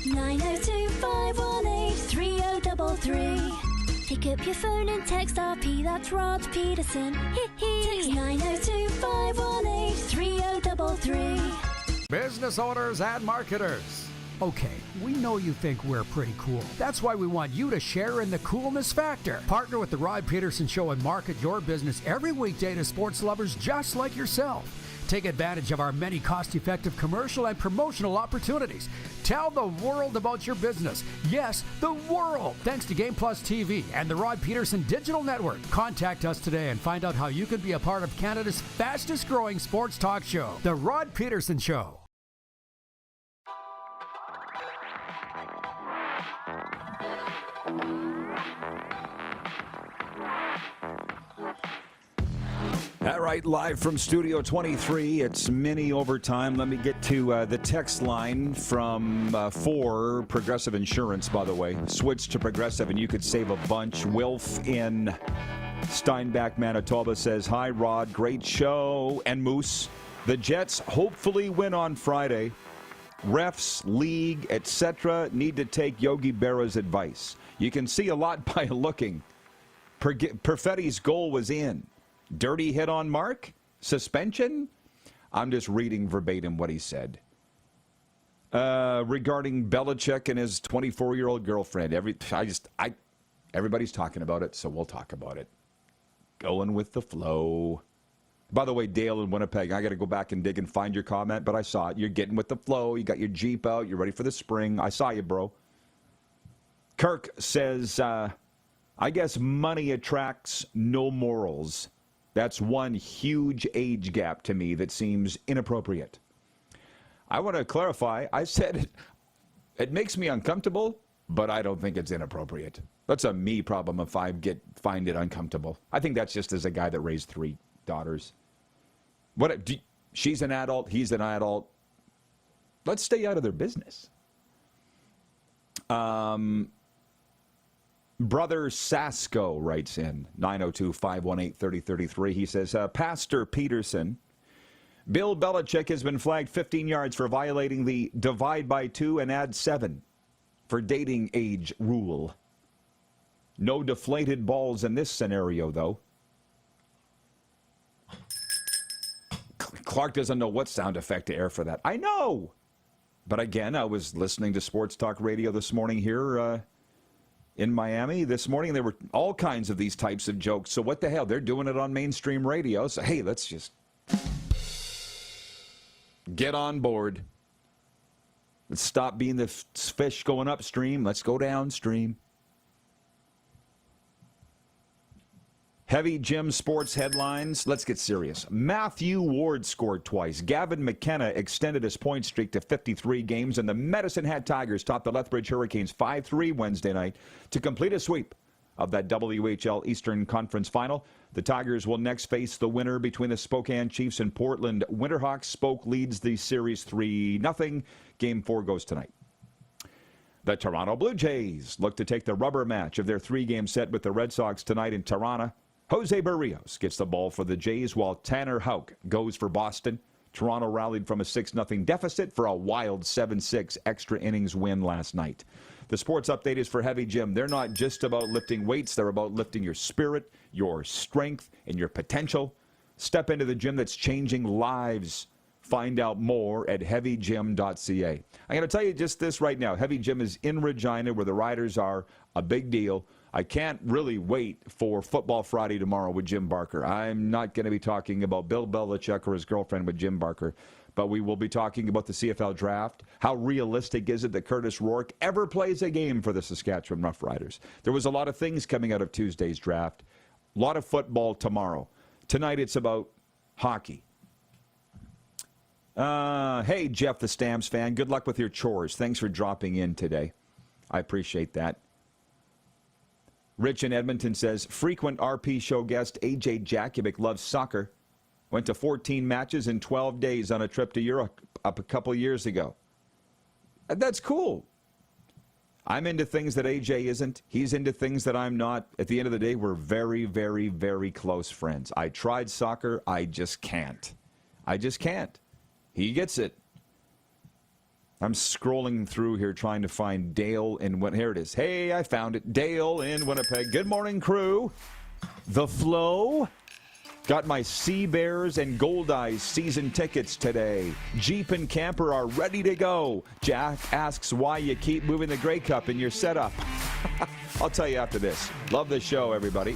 902-518-3033. Pick up your phone and text RP, that's Rod Pedersen. Text 902-518-3033. Business owners and marketers. Okay, we know you think we're pretty cool. That's why we want you to share in the coolness factor. Partner with the Rod Pedersen Show and market your business every weekday to sports lovers just like yourself. Take advantage of our many cost-effective commercial and promotional opportunities. Tell the world about your business. Yes, the world. Thanks to Game Plus TV and the Rod Pedersen Digital Network. Contact us today and find out how you can be a part of Canada's fastest-growing sports talk show, The Rod Pedersen Show. All right, live from Studio 23, it's mini overtime. Let me get to the text line from for Progressive Insurance, by the way. Switch to Progressive and you could save a bunch. Wilf in Steinbach, Manitoba says, hi, Rod, great show. And Moose, the Jets hopefully win on Friday. Refs, league, etc. need to take Yogi Berra's advice. You can see a lot by looking. Perfetti's goal was in. Dirty hit on Mark? Suspension? I'm just reading verbatim what he said. Regarding Belichick and his 24-year-old girlfriend, everybody's talking about it, so we'll talk about it. Going with the flow. By the way, Dale in Winnipeg, I got to go back and dig and find your comment, but I saw it. You're getting with the flow. You got your Jeep out. You're ready for the spring. I saw you, bro. Kirk says, I guess money attracts no morals. That's one huge age gap to me that seems inappropriate. I want to clarify. I said it makes me uncomfortable, but I don't think it's inappropriate. That's a me problem if I find it uncomfortable. I think that's just as a guy that raised 3 daughters. She's an adult. He's an adult. Let's stay out of their business. Brother Sasko writes in, 902-518-3033. He says, Pastor Pedersen, Bill Belichick has been flagged 15 yards for violating the divide by 2 and add 7 for dating age rule. No deflated balls in this scenario, though. Clark doesn't know what sound effect to air for that. I know! But again, I was listening to Sports Talk Radio this morning here in Miami this morning. There were all kinds of these types of jokes. So what the hell? They're doing it on mainstream radio. So, hey, let's just get on board. Let's stop being the fish going upstream. Let's go downstream. Heavy Jim sports headlines. Let's get serious. Matthew Ward scored twice. Gavin McKenna extended his point streak to 53 games, and the Medicine Hat Tigers topped the Lethbridge Hurricanes 5-3 Wednesday night to complete a sweep of that WHL Eastern Conference Final. The Tigers will next face the winner between the Spokane Chiefs and Portland Winterhawks. Spoke leads the series 3-0. Game 4 goes tonight. The Toronto Blue Jays look to take the rubber match of their 3-game set with the Red Sox tonight in Toronto. Jose Barrios gets the ball for the Jays while Tanner Houck goes for Boston. Toronto rallied from a 6-0 deficit for a wild 7-6 extra innings win last night. The sports update is for Heavy Jim. They're not just about lifting weights. They're about lifting your spirit, your strength, and your potential. Step into the gym that's changing lives. Find out more at heavygym.ca. I'm going to tell you just this right now. Heavy Gym is in Regina where the Riders are a big deal. I can't really wait for Football Friday tomorrow with Jim Barker. I'm not going to be talking about Bill Belichick or his girlfriend with Jim Barker, but we will be talking about the CFL draft. How realistic is it that Curtis Rourke ever plays a game for the Saskatchewan Roughriders? There was a lot of things coming out of Tuesday's draft. A lot of football tomorrow. Tonight it's about hockey. Hey, Jeff the Stamps fan. Good luck with your chores. Thanks for dropping in today. I appreciate that. Rich in Edmonton says, frequent RP show guest AJ Jakubic loves soccer. Went to 14 matches in 12 days on a trip to Europe up a couple years ago. That's cool. I'm into things that AJ isn't. He's into things that I'm not. At the end of the day, we're very, very, very close friends. I tried soccer. I just can't. I just can't. He gets it. I'm scrolling through here trying to find Dale in here it is. Hey, I found it. Dale in Winnipeg. Good morning, crew. The Flow. Got my Sea Bears and Gold Eyes season tickets today. Jeep and camper are ready to go. Jack asks why you keep moving the Grey Cup in your setup. I'll tell you after this. Love the show, everybody.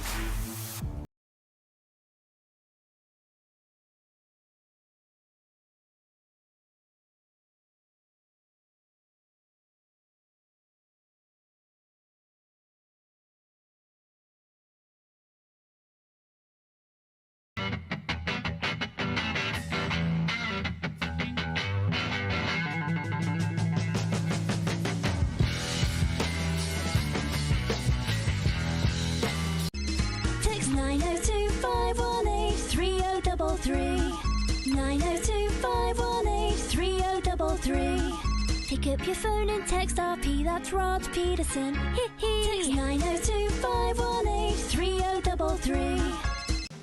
3033. 902 518 3033. Pick up your phone and text RP, that's Rod Pedersen. Text 902 518 3033.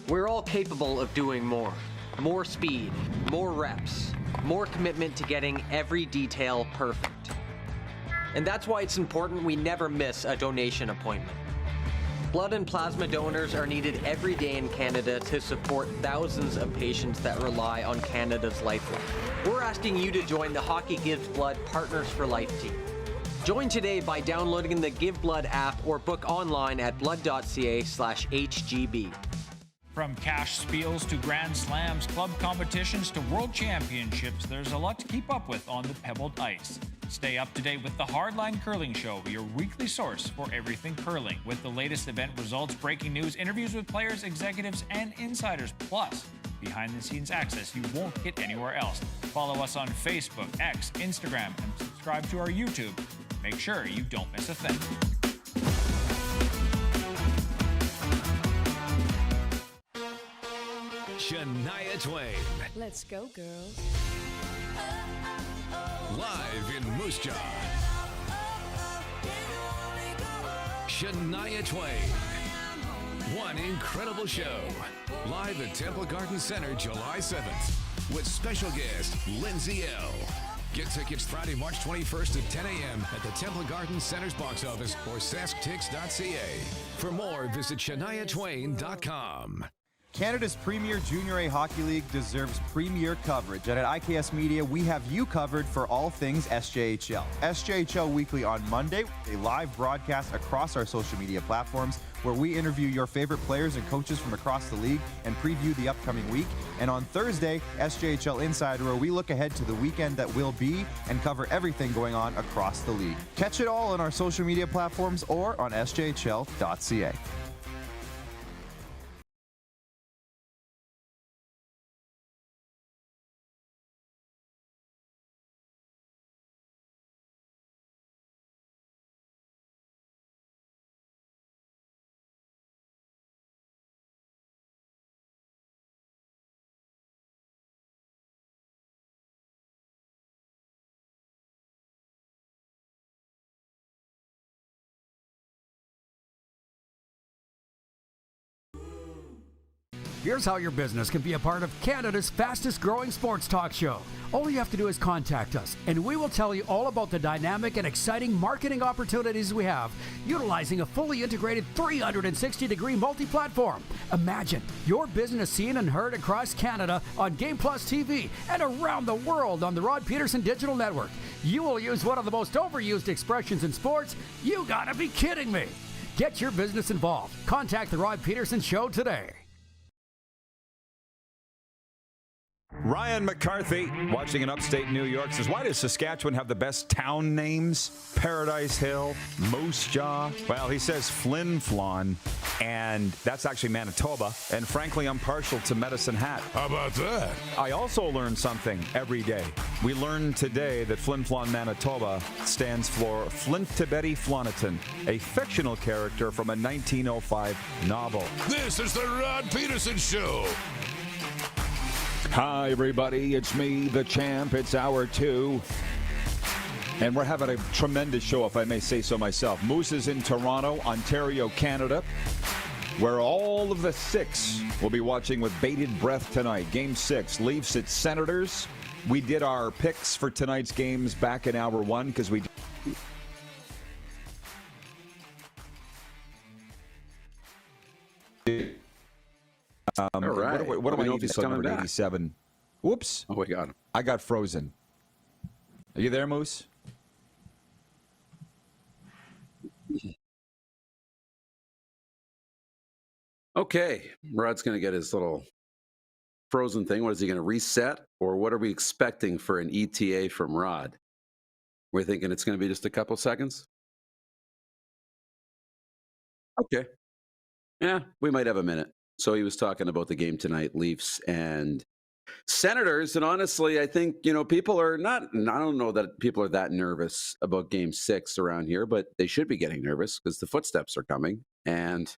We're all capable of doing more. More speed, more reps, more commitment to getting every detail perfect. And that's why it's important we never miss a donation appointment. Blood and plasma donors are needed every day in Canada to support thousands of patients that rely on Canada's lifeline. We're asking you to join the Hockey Gives Blood Partners for Life team. Join today by downloading the Give Blood app or book online at blood.ca/HGB. From cash spiels to Grand Slams, club competitions to world championships, there's a lot to keep up with on the pebbled ice. Stay up to date with the Hardline Curling Show, your weekly source for everything curling, with the latest event results, breaking news, interviews with players, executives, and insiders, plus behind-the-scenes access you won't get anywhere else. Follow us on Facebook, X, Instagram, and subscribe to our YouTube. Make sure you don't miss a thing. Shania Twain. Let's go, girls. Live in Moose Jaw. Shania Twain. One incredible show. Live at Temple Garden Center, July 7th. With special guest, Lindsay L. Get tickets Friday, March 21st at 10 a.m. at the Temple Garden Center's box office or sasktix.ca. For more, visit ShaniaTwain.com. Canada's premier Junior A Hockey League deserves premier coverage, and at IKS Media, we have you covered for all things SJHL. SJHL Weekly on Monday, a live broadcast across our social media platforms where we interview your favorite players and coaches from across the league and preview the upcoming week. And on Thursday, SJHL Insider, where we look ahead to the weekend that will be and cover everything going on across the league. Catch it all on our social media platforms or on sjhl.ca. Here's how your business can be a part of Canada's fastest growing sports talk show. All you have to do is contact us, and we will tell you all about the dynamic and exciting marketing opportunities we have, utilizing a fully integrated 360-degree multi-platform. Imagine your business seen and heard across Canada on Game Plus TV and around the world on the Rod Pedersen Digital Network. You will use one of the most overused expressions in sports. You gotta be kidding me. Get your business involved. Contact the Rod Pedersen Show today. Ryan McCarthy, watching in upstate New York, says, why does Saskatchewan have the best town names? Paradise Hill, Moose Jaw. Well, he says Flin Flon, and that's actually Manitoba. And frankly, I'm partial to Medicine Hat. How about that? I also learn something every day. We learned today that Flin Flon, Manitoba stands for Flint to Betty Floniton, a fictional character from a 1905 novel. This is the Rod Pedersen Show. Hi, everybody. It's me, the champ. It's hour 2. And we're having a tremendous show, if I may say so myself. Moose is in Toronto, Ontario, Canada, where all of the 6 will be watching with bated breath tonight. Game 6, Leafs at Senators. We did our picks for tonight's games back in hour 1 because we... All right. What am I using? So number 87. Whoops. Oh, we got him. I got frozen. Are you there, Moose? Okay. Rod's going to get his little frozen thing. What is he going to reset? Or what are we expecting for an ETA from Rod? We're thinking it's going to be just a couple seconds? Okay. Yeah, we might have a minute. So he was talking about the game tonight, Leafs and Senators. And honestly, I think, people are not, I don't know that people are that nervous about game 6 around here, but they should be getting nervous because the footsteps are coming. And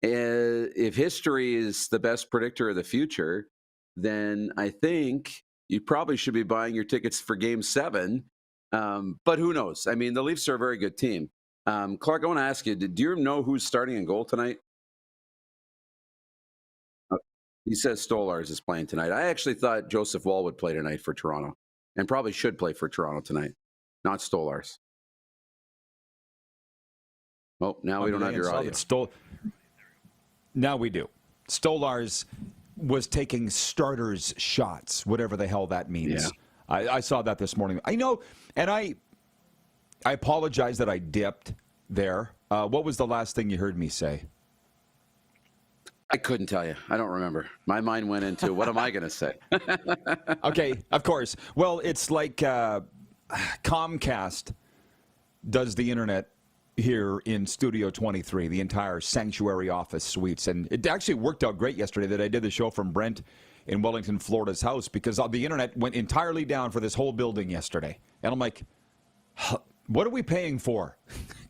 if history is the best predictor of the future, then I think you probably should be buying your tickets for Game 7. But who knows? I mean, the Leafs are a very good team. Clark, I want to ask you, do you know who's starting in goal tonight? He says Stolars is playing tonight. I actually thought Joseph Wall would play tonight for Toronto, and probably should play for Toronto tonight, not Stolars. Oh, now we don't have your audio. Now we do. Stolars was taking starters shots, whatever the hell that means. Yeah. I saw that this morning. I know, and I apologize that I dipped there. What was the last thing you heard me say? I couldn't tell you. I don't remember. My mind went into, what am I going to say? Okay, of course. Well, it's like Comcast does the internet here in Studio 23, the entire Sanctuary office suites. And it actually worked out great yesterday that I did the show from Brent in Wellington, Florida's house, because the internet went entirely down for this whole building yesterday. And I'm like, what are we paying for?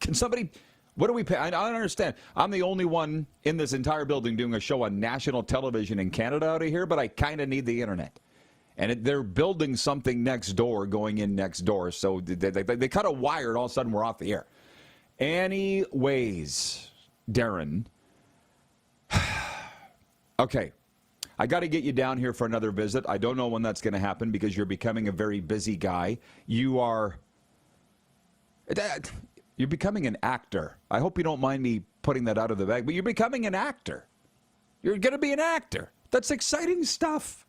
Can somebody... What do we pay? I don't understand. I'm the only one in this entire building doing a show on national television in Canada out of here, but I kind of need the internet. And they're building something next door, going in next door. So they cut a wire, and all of a sudden we're off the air. Anyways, Darren. Okay. I got to get you down here for another visit. I don't know when that's going to happen because you're becoming a very busy guy. You're becoming an actor. I hope you don't mind me putting that out of the bag, but you're becoming an actor. You're going to be an actor. That's exciting stuff.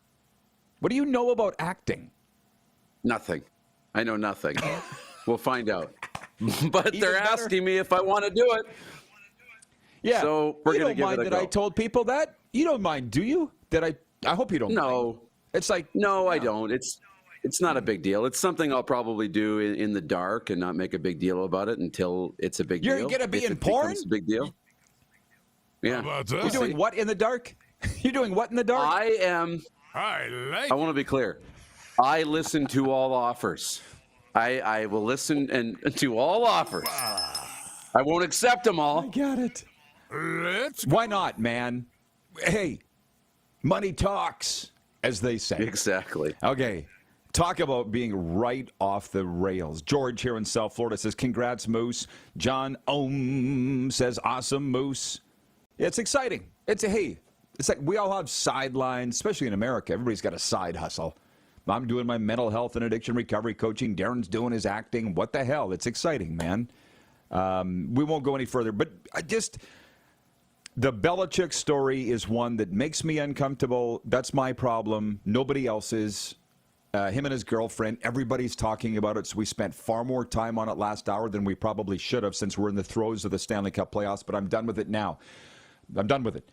What do you know about acting? Nothing. I know nothing. We'll find out. But they're asking me if I want to do it. Yeah. So we're going to give it a go. You don't mind that I told people that? You don't mind, do you? I hope you don't mind. It's like... No, I don't. It's not a big deal. It's something I'll probably do in the dark and not make a big deal about it until it's a big deal. You're going to be in porn? It's a big deal. Yeah. You're doing what in the dark? You're doing what in the dark? I am. I want to be clear. I listen to all offers. I will listen to all offers. I won't accept them all. I got it. Why not, man? Hey, money talks, as they say. Exactly. Okay. Talk about being right off the rails. George here in South Florida says, congrats, Moose. John says, awesome, Moose. It's exciting. It's like we all have sidelines, especially in America. Everybody's got a side hustle. I'm doing my mental health and addiction recovery coaching. Darren's doing his acting. What the hell? It's exciting, man. We won't go any further. But the Belichick story is one that makes me uncomfortable. That's my problem. Nobody else's. Him and his girlfriend, everybody's talking about it, so we spent far more time on it last hour than we probably should have since we're in the throes of the Stanley Cup playoffs, but I'm done with it now. I'm done with it.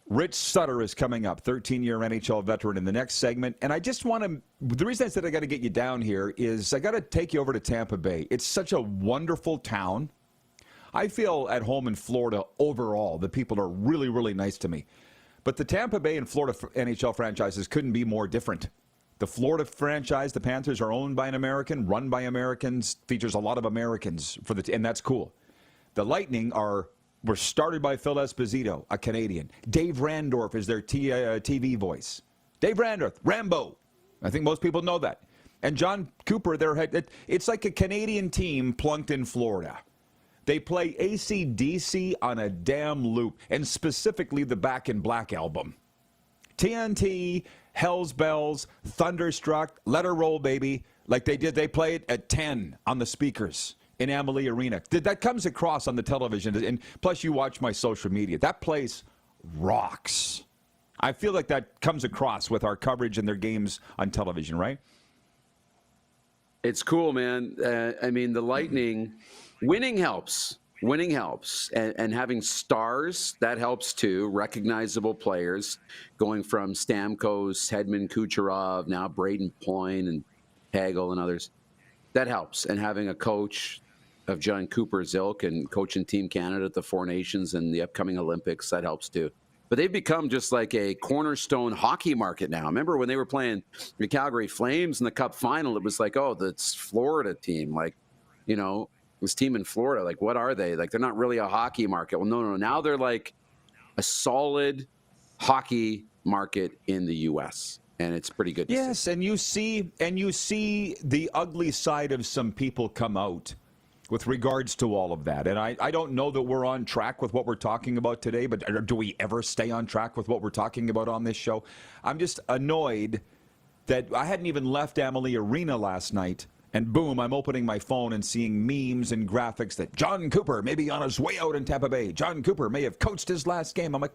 Rich Sutter is coming up, 13-year NHL veteran, in the next segment, and I just want to, the reason I said I got to get you down here is I got to take you over to Tampa Bay. It's such a wonderful town. I feel at home in Florida overall. The people are really, really nice to me. But the Tampa Bay and Florida NHL franchises couldn't be more different. The Florida franchise, the Panthers, are owned by an American, run by Americans, features a lot of Americans, and that's cool. The Lightning were started by Phil Esposito, a Canadian. Dave Randorf is their TV voice. Dave Randorf, Rambo. I think most people know that. And John Cooper, their head. It's like a Canadian team plunked in Florida. They play AC/DC on a damn loop, and specifically the Back in Black album. TNT, Hell's Bells, Thunderstruck, Let Her Roll, Baby. Like they play it at 10 on the speakers in Amalie Arena. That comes across on the television, and plus you watch my social media. That place rocks. I feel like that comes across with our coverage and their games on television, right? It's cool, man. I mean, the Lightning, winning helps. Winning helps. And having stars, that helps too. Recognizable players, going from Stamkos, Hedman, Kucherov, now Braden Point and Hagel and others. That helps. And having a coach of John Cooper's ilk and coaching Team Canada at the Four Nations and the upcoming Olympics, that helps too. But they've become just like a cornerstone hockey market now. Remember when they were playing the Calgary Flames in the Cup final, it was like, oh, that's Florida team. Like, you know, this team in Florida, like, what are they? Like, they're not really a hockey market. Well, no. Now they're like a solid hockey market in the U.S. and it's pretty good to see. Yes, and you see the ugly side of some people come out with regards to all of that. And I don't know that we're on track with what we're talking about today, but do we ever stay on track with what we're talking about on this show? I'm just annoyed that I hadn't even left Amalie Arena last night, and boom, I'm opening my phone and seeing memes and graphics that John Cooper may be on his way out in Tampa Bay. John Cooper may have coached his last game. I'm like,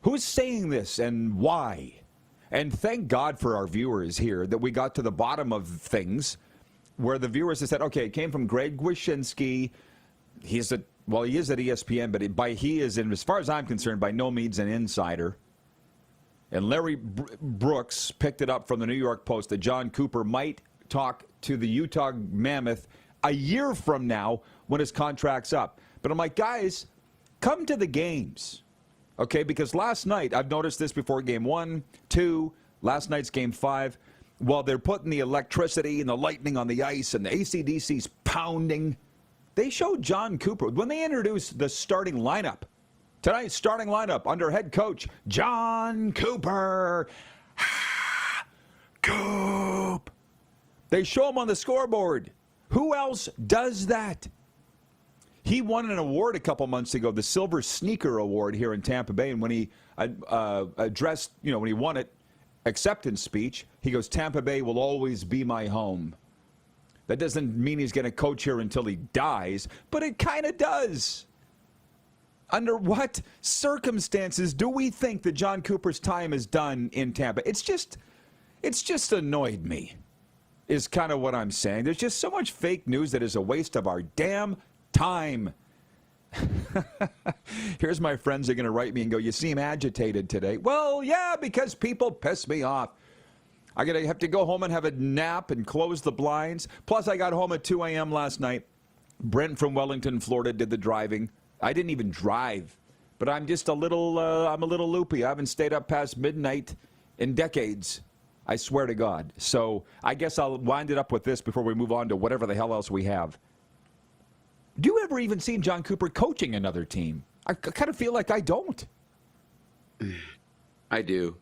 who's saying this and why? And thank God for our viewers here that we got to the bottom of things where the viewers have said, okay, it came from Greg Wyshynski. He is at ESPN, but he is, as far as I'm concerned, by no means an insider. And Larry Brooks picked it up from the New York Post that John Cooper might talk to the Utah Mammoth a year from now when his contract's up. But I'm like, guys, come to the games. Okay, because last night, I've noticed this before game 1, 2, last night's game 5, while they're putting the electricity and the lightning on the ice and the AC/DC's pounding, they showed John Cooper, when they introduced the starting lineup, tonight's starting lineup under head coach John Cooper. Coop. They show him on the scoreboard. Who else does that? He won an award a couple months ago, the Silver Sneaker Award here in Tampa Bay. And when he addressed, when he won it, acceptance speech, he goes, Tampa Bay will always be my home. That doesn't mean he's going to coach here until he dies, but it kind of does. Under what circumstances do we think that John Cooper's time is done in Tampa? It's just annoyed me, is kind of what I'm saying. There's just so much fake news that is a waste of our damn time. Here's my friends are going to write me and go, you seem agitated today. Well, yeah, because people piss me off. I'm going to have to go home and have a nap and close the blinds. Plus, I got home at 2 a.m. last night. Brent from Wellington, Florida, did the driving. I didn't even drive, but I'm just I'm a little loopy. I haven't stayed up past midnight in decades. I swear to God. So I guess I'll wind it up with this before we move on to whatever the hell else we have. Do you ever even see John Cooper coaching another team? I kind of feel like I don't. I do.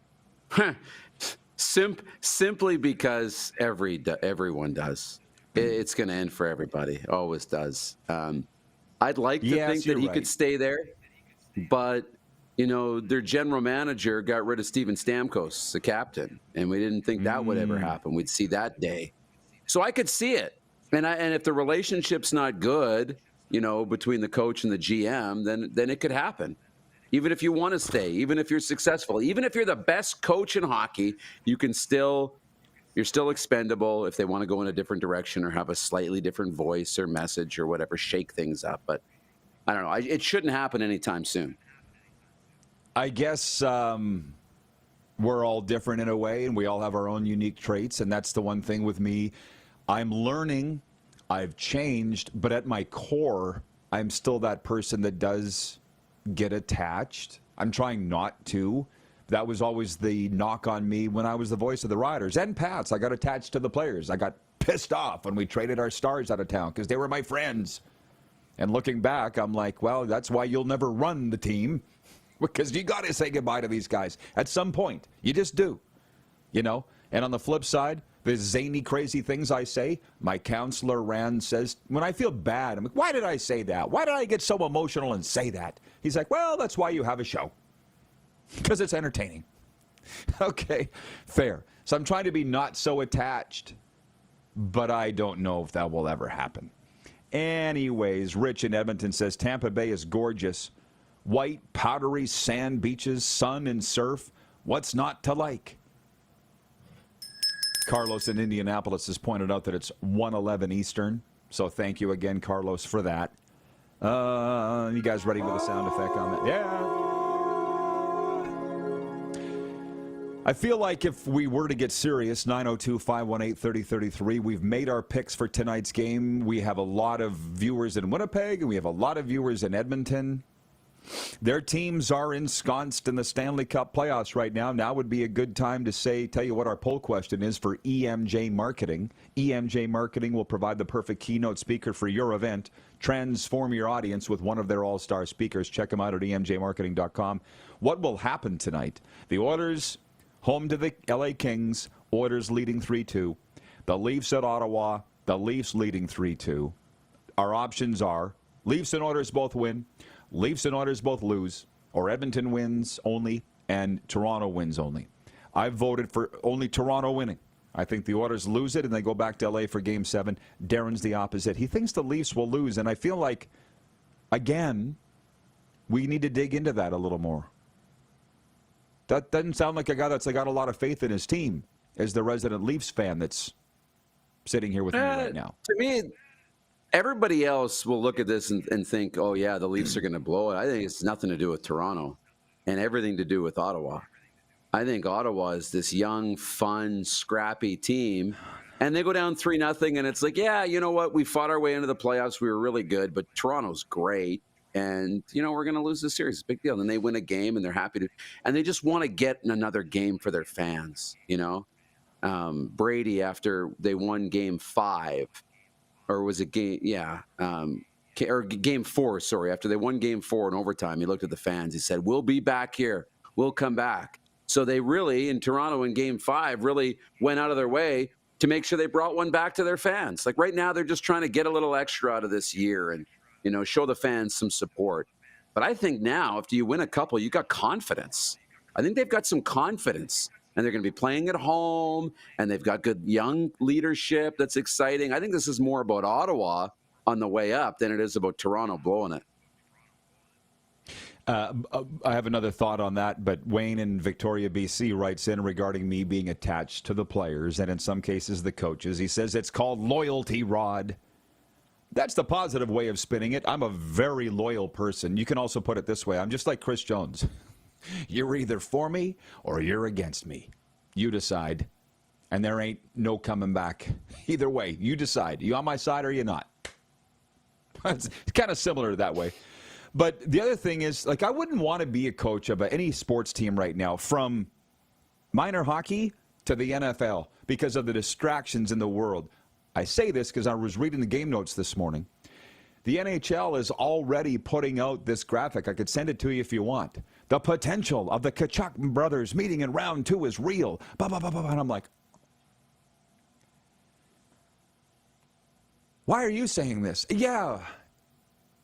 Simply because everyone does. It's going to end for everybody. Always does. I'd like to think that he could stay there, but their general manager got rid of Steven Stamkos, the captain, and we didn't think that would ever happen. We'd see that day. So I could see it. And if the relationship's not good, between the coach and the GM, then it could happen. Even if you want to stay, even if you're successful, even if you're the best coach in hockey, you're still expendable if they want to go in a different direction or have a slightly different voice or message or whatever, shake things up. But I don't know. It shouldn't happen anytime soon. I guess we're all different in a way, and we all have our own unique traits, and that's the one thing with me. I'm learning, I've changed, but at my core, I'm still that person that does get attached. I'm trying not to. That was always the knock on me when I was the voice of the Riders and Pats. I got attached to the players. I got pissed off when we traded our stars out of town because they were my friends. And looking back, I'm like, well, that's why you'll never run the team, because you got to say goodbye to these guys at some point. You just do, And on the flip side, the zany, crazy things I say, my counselor, Rand, says, when I feel bad, I'm like, why did I say that? Why did I get so emotional and say that? He's like, well, that's why you have a show, because it's entertaining. Okay, fair. So I'm trying to be not so attached, but I don't know if that will ever happen. Anyways, Rich in Edmonton says, Tampa Bay is gorgeous. White, powdery sand beaches, sun and surf. What's not to like? Carlos in Indianapolis has pointed out that it's 1:11 Eastern. So thank you again, Carlos, for that. You guys ready with a sound effect on that? Yeah. I feel like if we were to get serious, 902-518-3033, we've made our picks for tonight's game. We have a lot of viewers in Winnipeg, and we have a lot of viewers in Edmonton. Their teams are ensconced in the Stanley Cup playoffs right now. Now would be a good time to tell you what our poll question is for EMJ Marketing. EMJ Marketing will provide the perfect keynote speaker for your event. Transform your audience with one of their all-star speakers. Check them out at emjmarketing.com. What will happen tonight? The Oilers Home to the LA Kings, Oilers leading 3-2. The Leafs at Ottawa, the Leafs leading 3-2. Our options are Leafs and Oilers both win, Leafs and Oilers both lose, or Edmonton wins only and Toronto wins only. I voted for only Toronto winning. I think the Oilers lose it and they go back to LA for Game 7. Darren's the opposite. He thinks the Leafs will lose, and I feel like, again, we need to dig into that a little more. That doesn't sound like a guy that's got a lot of faith in his team as the resident Leafs fan that's sitting here with me right now. To me, everybody else will look at this and think, oh, yeah, the Leafs are going to blow it. I think it's nothing to do with Toronto and everything to do with Ottawa. I think Ottawa is this young, fun, scrappy team, and they go down 3-0, and it's like, yeah, you know what? We fought our way into the playoffs. We were really good, but Toronto's great, and, we're going to lose this series. It's a big deal. And they win a game, and they're happy to – and they just want to get another game for their fans, Brady, after they won Game 5, or was it game – yeah, or Game 4, sorry. After they won Game 4 in overtime, he looked at the fans. He said, we'll be back here. We'll come back. So they really, in Toronto in Game 5, really went out of their way to make sure they brought one back to their fans. Like right now, they're just trying to get a little extra out of this year and, show the fans some support. But I think now, after you win a couple, you got confidence. I think they've got some confidence, and they're going to be playing at home, and they've got good young leadership that's exciting. I think this is more about Ottawa on the way up than it is about Toronto blowing it. I have another thought on that, but Wayne in Victoria, BC writes in regarding me being attached to the players and in some cases the coaches. He says it's called loyalty, Rod. That's the positive way of spinning it. I'm a very loyal person. You can also put it this way. I'm just like Chris Jones. You're either for me or you're against me. You decide. And there ain't no coming back. Either way, you decide. You on my side or you not? It's kind of similar that way. But the other thing is, I wouldn't want to be a coach of any sports team right now, from minor hockey to the NFL, because of the distractions in the world. I say this because I was reading the game notes this morning. The NHL is already putting out this graphic. I could send it to you if you want. The potential of the Tkachuk brothers meeting in round 2 is real. And I'm like, why are you saying this? Yeah.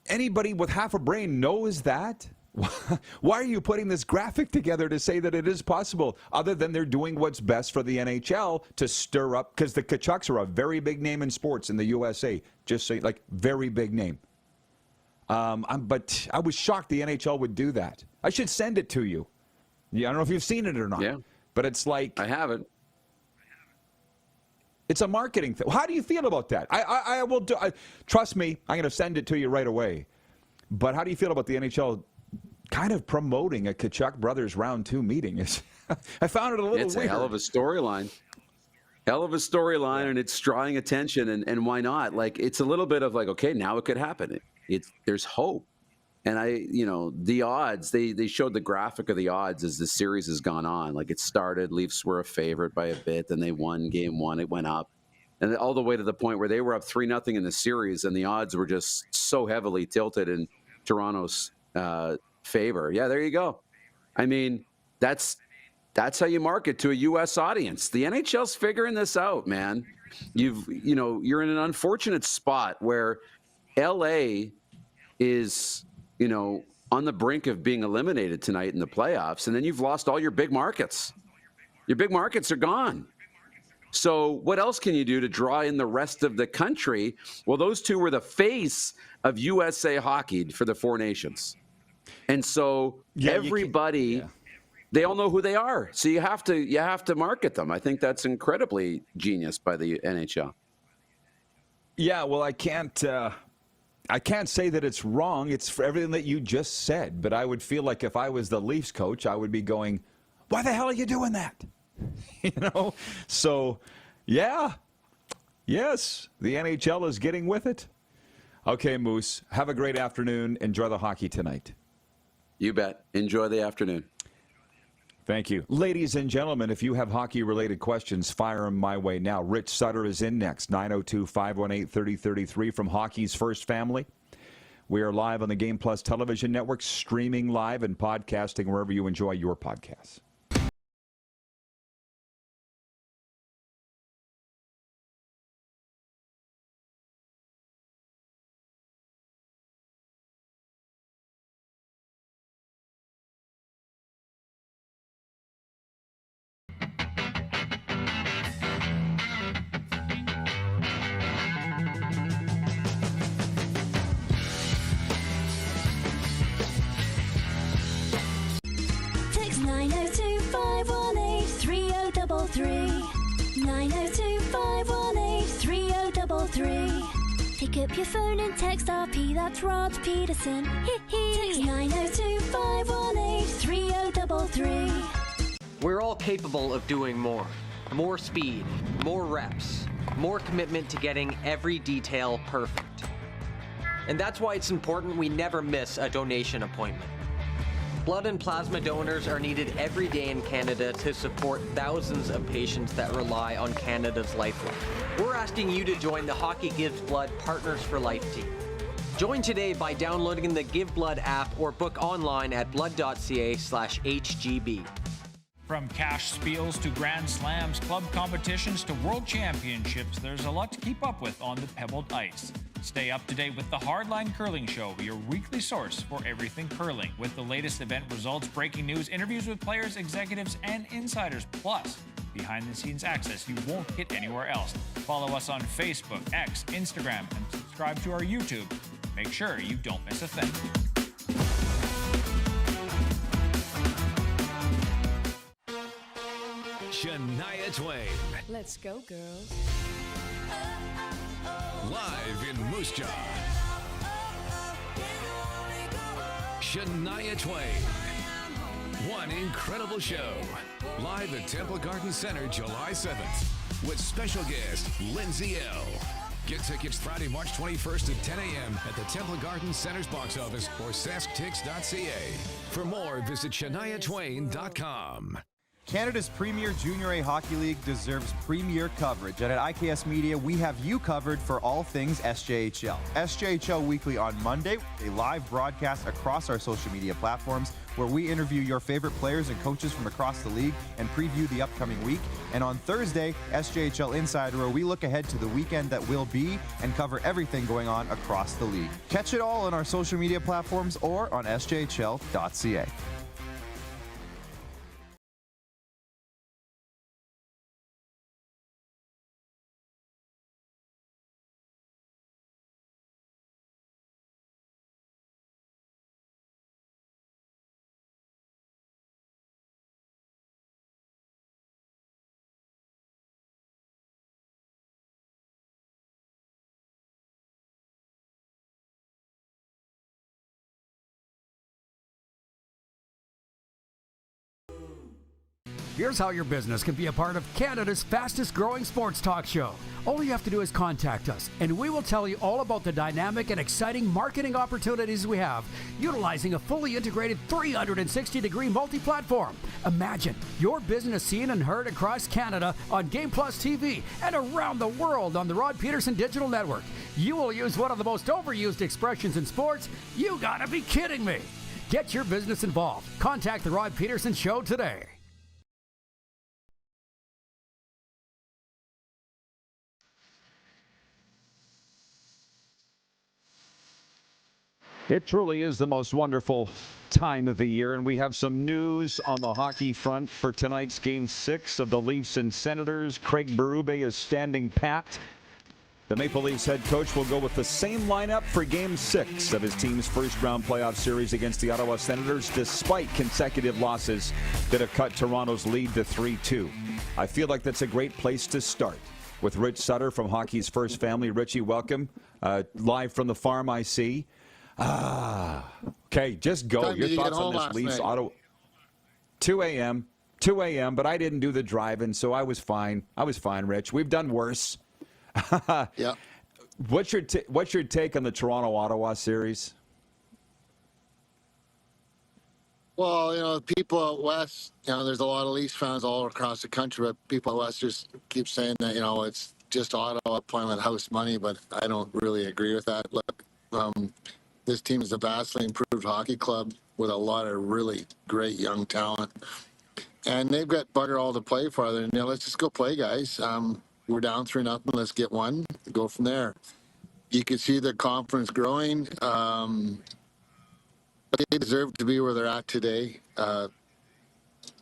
Anybody with half a brain knows that. Why are you putting this graphic together to say that it is possible, other than they're doing what's best for the NHL to stir up? Because the Tkachuks are a very big name in sports in the USA. Just saying, very big name. But I was shocked the NHL would do that. I should send it to you. Yeah, I don't know if you've seen it or not. Yeah. But it's like... I haven't. It's a marketing thing. How do you feel about that? I will do. Trust me, I'm going to send it to you right away. But how do you feel about the NHL kind of promoting a Tkachuk brothers round 2 meeting? I found it a little weird. It's a hell of a storyline. Hell of a storyline, yeah. And it's drawing attention. And why not? It's a little bit of okay, now it could happen. There's hope. And the odds, they showed the graphic of the odds as the series has gone on. It started, Leafs were a favorite by a bit, then they won Game 1, it went up. And all the way to the point where they were up 3-0 in the series, and the odds were just so heavily tilted in Toronto's favor. Yeah, there you go. I mean, that's how you market to a U.S. audience. The NHL's figuring this out, man. You're in an unfortunate spot where L.A. is... on the brink of being eliminated tonight in the playoffs, and then you've lost all your big markets. Your big markets are gone. So what else can you do to draw in the rest of the country? Well, those two were the face of USA hockey for the 4 nations. And so everybody, they all know who they are. So you have to market them. I think that's incredibly genius by the NHL. Yeah, well, I can't say that it's wrong. It's for everything that you just said. But I would feel like if I was the Leafs coach, I would be going, why the hell are you doing that? So, yeah. Yes, the NHL is getting with it. Okay, Moose, have a great afternoon. Enjoy the hockey tonight. You bet. Enjoy the afternoon. Thank you. Ladies and gentlemen, if you have hockey-related questions, fire them my way now. Rich Sutter is in next, 902-518-3033 from Hockey's First Family. We are live on the Game Plus television network, streaming live and podcasting wherever you enjoy your podcasts. up your phone and text RP, that's Rod Pedersen. Text 902-518-3033. We're all capable of doing more. More speed, more reps, more commitment to getting every detail perfect. And that's why it's important we never miss a donation appointment. Blood and plasma donors are needed every day in Canada to support thousands of patients that rely on Canada's lifeline. We're asking you to join the Hockey Gives Blood Partners for Life team. Join today by downloading the Give Blood app or book online at blood.ca/HGB. From cash spiels to Grand Slams, club competitions to world championships, there's a lot to keep up with on the pebbled ice. Stay up to date with the Hardline Curling Show, your weekly source for everything curling, with the latest event results, breaking news, interviews with players, executives, and insiders, plus behind-the-scenes access you won't get anywhere else. Follow us on Facebook, X, Instagram, and subscribe to our YouTube. Make sure you don't miss a thing. Shania Twain. Let's go, girls. Live in Moose Jaw. Shania Twain. One incredible show. Live at Temple Garden Center, July 7th. With special guest, Lindsay L. Get tickets Friday, March 21st at 10 a.m. at the Temple Garden Center's box office or sasktix.ca. For more, visit ShaniaTwain.com. Canada's premier Junior A Hockey League deserves premier coverage, and at IKS Media, we have you covered for all things SJHL. SJHL Weekly on Monday, a live broadcast across our social media platforms where we interview your favorite players and coaches from across the league and preview the upcoming week. And on Thursday, SJHL Insider, where we look ahead to the weekend that will be and cover everything going on across the league. Catch it all on our social media platforms or on sjhl.ca. Here's how your business can be a part of Canada's fastest growing sports talk show. All you have to do is contact us, and we will tell you all about the dynamic and exciting marketing opportunities we have, utilizing a fully integrated 360-degree multi-platform. Imagine your business seen and heard across Canada on Game Plus TV and around the world on the Rod Pedersen Digital Network. You will use one of the most overused expressions in sports. You gotta be kidding me. Get your business involved. Contact the Rod Pedersen Show today. It truly is the most wonderful time of the year, and we have some news on the hockey front for tonight's Game 6 of the Leafs and Senators. Craig Berube is standing pat. The Maple Leafs head coach will go with the same lineup for Game 6 of his team's first-round playoff series against the Ottawa Senators, despite consecutive losses that have cut Toronto's lead to 3-2. I feel like that's a great place to start. With Rich Sutter from Hockey's First Family. Richie, welcome. Live from the farm, I see. Okay, just go. Your thoughts on this Leafs Ottawa? 2 a.m., but I didn't do the driving, so I was fine. Rich. We've done worse. Yeah. What's your take on the Toronto-Ottawa series? Well, people out west, there's a lot of Leafs fans all across the country, but people out west just keep saying that, it's just Ottawa playing with house money, but I don't really agree with that. Look, this team is a vastly improved hockey club with a lot of really great young talent. And they've got bugger all to play for. Let's just go play, guys. We're down 3-0. Let's get one. Go from there. You can see their confidence growing. But they deserve to be where they're at today.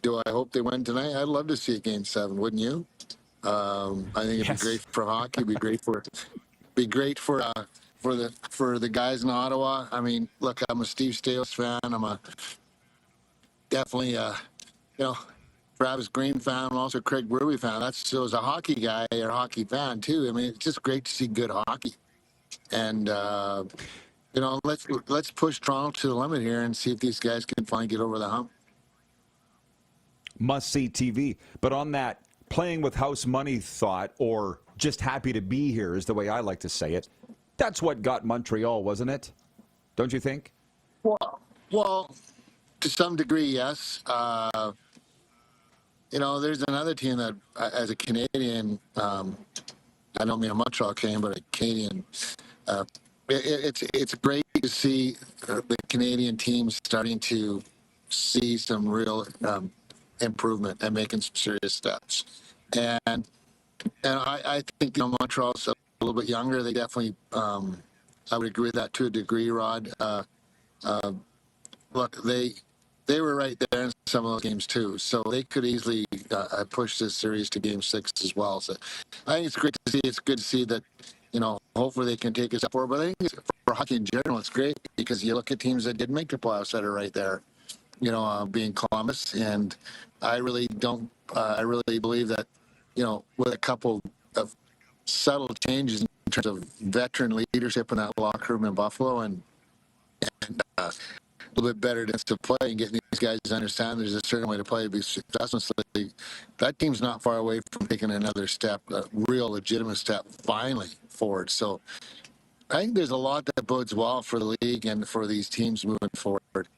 Do I hope they win tonight? I'd love to see a Game 7, wouldn't you? I think it'd be great for hockey. It'd be great for the guys in Ottawa. I mean, look, I'm a Steve Staios fan. I'm a definitely Travis Green fan. I'm also a Craig Berube fan. So as a hockey guy or hockey fan too, I mean, it's just great to see good hockey. And let's push Toronto to the limit here and see if these guys can finally get over the hump. Must-see TV. But on that playing with house money thought, or just happy to be here is the way I like to say it, that's what got Montreal, wasn't it? Don't you think? Well, to some degree, yes. There's another team that, as a Canadian, I don't mean a Montreal Canadian, but a Canadian. It's great to see the Canadian teams starting to see some real improvement and making some serious steps. And I think Montreal's a little bit younger. They definitely, I would agree with that to a degree, Rod. Look, they were right there in some of those games too, so they could easily push this series to Game 6 as well. So I think it's great to see. It's good to see that, hopefully they can take a step forward. But I think for hockey in general, it's great because you look at teams that did make the playoffs that are right there, being Columbus, and I really don't. I really believe that, with a couple of subtle changes in terms of veteran leadership in that locker room in Buffalo and a little bit better to play and getting these guys to understand there's a certain way to play to be successful. That team's not far away from taking another step, a real legitimate step, finally forward. So I think there's a lot that bodes well for the league and for these teams moving forward.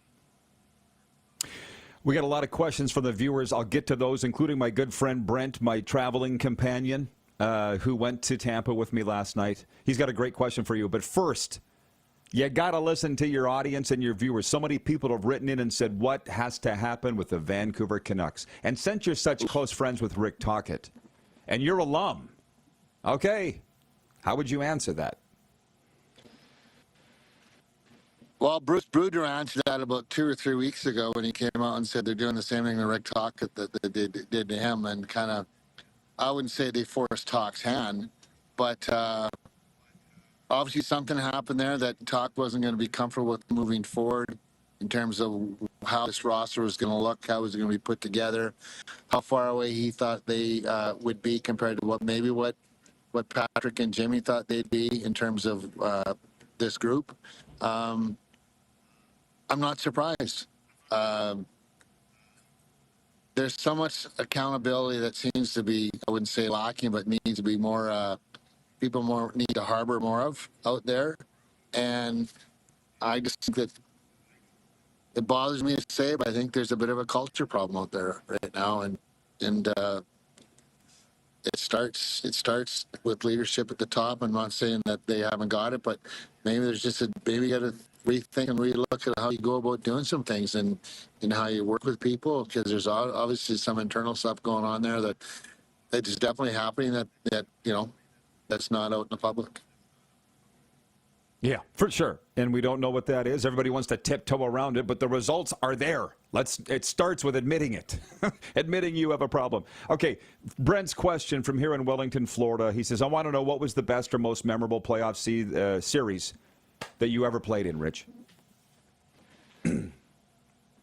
We got a lot of questions from the viewers. I'll get to those, including my good friend Brent, my traveling companion, who went to Tampa with me last night. He's got a great question for you. But first, you got to listen to your audience and your viewers. So many people have written in and said, what has to happen with the Vancouver Canucks? And since you're such close friends with Rick Tocchet, and you're alum, okay, how would you answer that? Well, Bruce Bruder answered that about 2 or 3 weeks ago when he came out and said they're doing the same thing to Rick Tocchet that they did to him, and kind of, I wouldn't say they forced Tocchet's hand, but obviously something happened there that Tocchet wasn't going to be comfortable with moving forward in terms of how this roster was going to look, how it was going to be put together, how far away he thought they would be compared to what Patrick and Jimmy thought they'd be in terms of this group. I'm not surprised. There's so much accountability that seems to be, I wouldn't say lacking, but needs to be more, people need to harbor more of out there. And I just think that it bothers me to say, but I think there's a bit of a culture problem out there right now. And it starts with leadership at the top. I'm not saying that they haven't got it, but maybe there's just maybe you got to rethink and relook at how you go about doing some things and how you work with people, because there's obviously some internal stuff going on there that is definitely happening that that's not out in the public. Yeah, for sure. And we don't know what that is. Everybody wants to tiptoe around it, but the results are there. It starts with admitting it. Admitting you have a problem. Okay, Brent's question from here in Wellington, Florida. He says, I want to know what was the best or most memorable playoff series that you ever played in, Rich?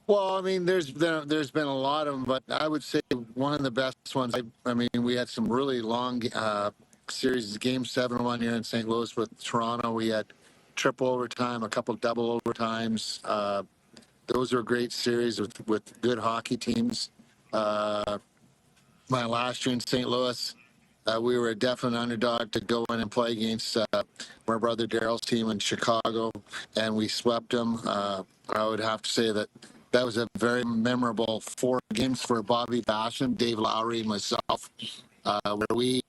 Well, I mean, there's been a lot of them, but I would say one of the best ones. I mean, we had some really long series. Game 7 one here in St. Louis with Toronto. We had triple overtime, a couple double overtimes. Those were great series with good hockey teams. My last year in St. Louis, we were a definite underdog to go in and play against my brother Daryl's team in Chicago, and we swept them. I would have to say that was a very memorable 4 games for Bobby Basham, Dave Lowry, and myself, where we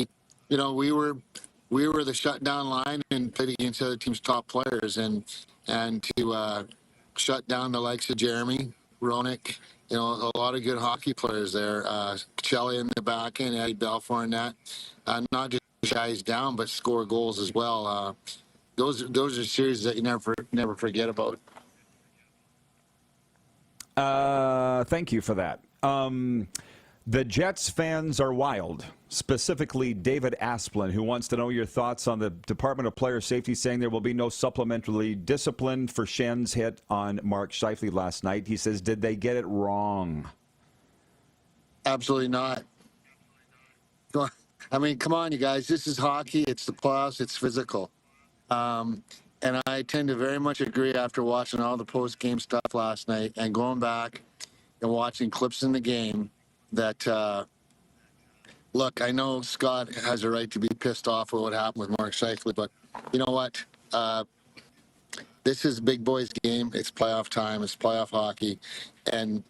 were the shutdown line and played against other teams' top players, and to shut down the likes of Jeremy Roenick, a lot of good hockey players there. Kelly in the back end, Eddie Belfour in that. Not just guys down, but score goals as well. Those are series that you never forget about. Thank you for that. The Jets fans are wild, specifically David Asplin, who wants to know your thoughts on the Department of Player Safety saying there will be no supplementary discipline for Schen's hit on Mark Scheifele last night. He says, did they get it wrong? Absolutely not. I mean, come on, you guys. This is hockey. It's the playoffs. It's physical. And I tend to very much agree after watching all the post-game stuff last night and going back and watching clips in the game that, look, I know Scott has a right to be pissed off at what happened with Mark Scheifele, but you know what? This is big boys game. It's playoff time. It's playoff hockey. And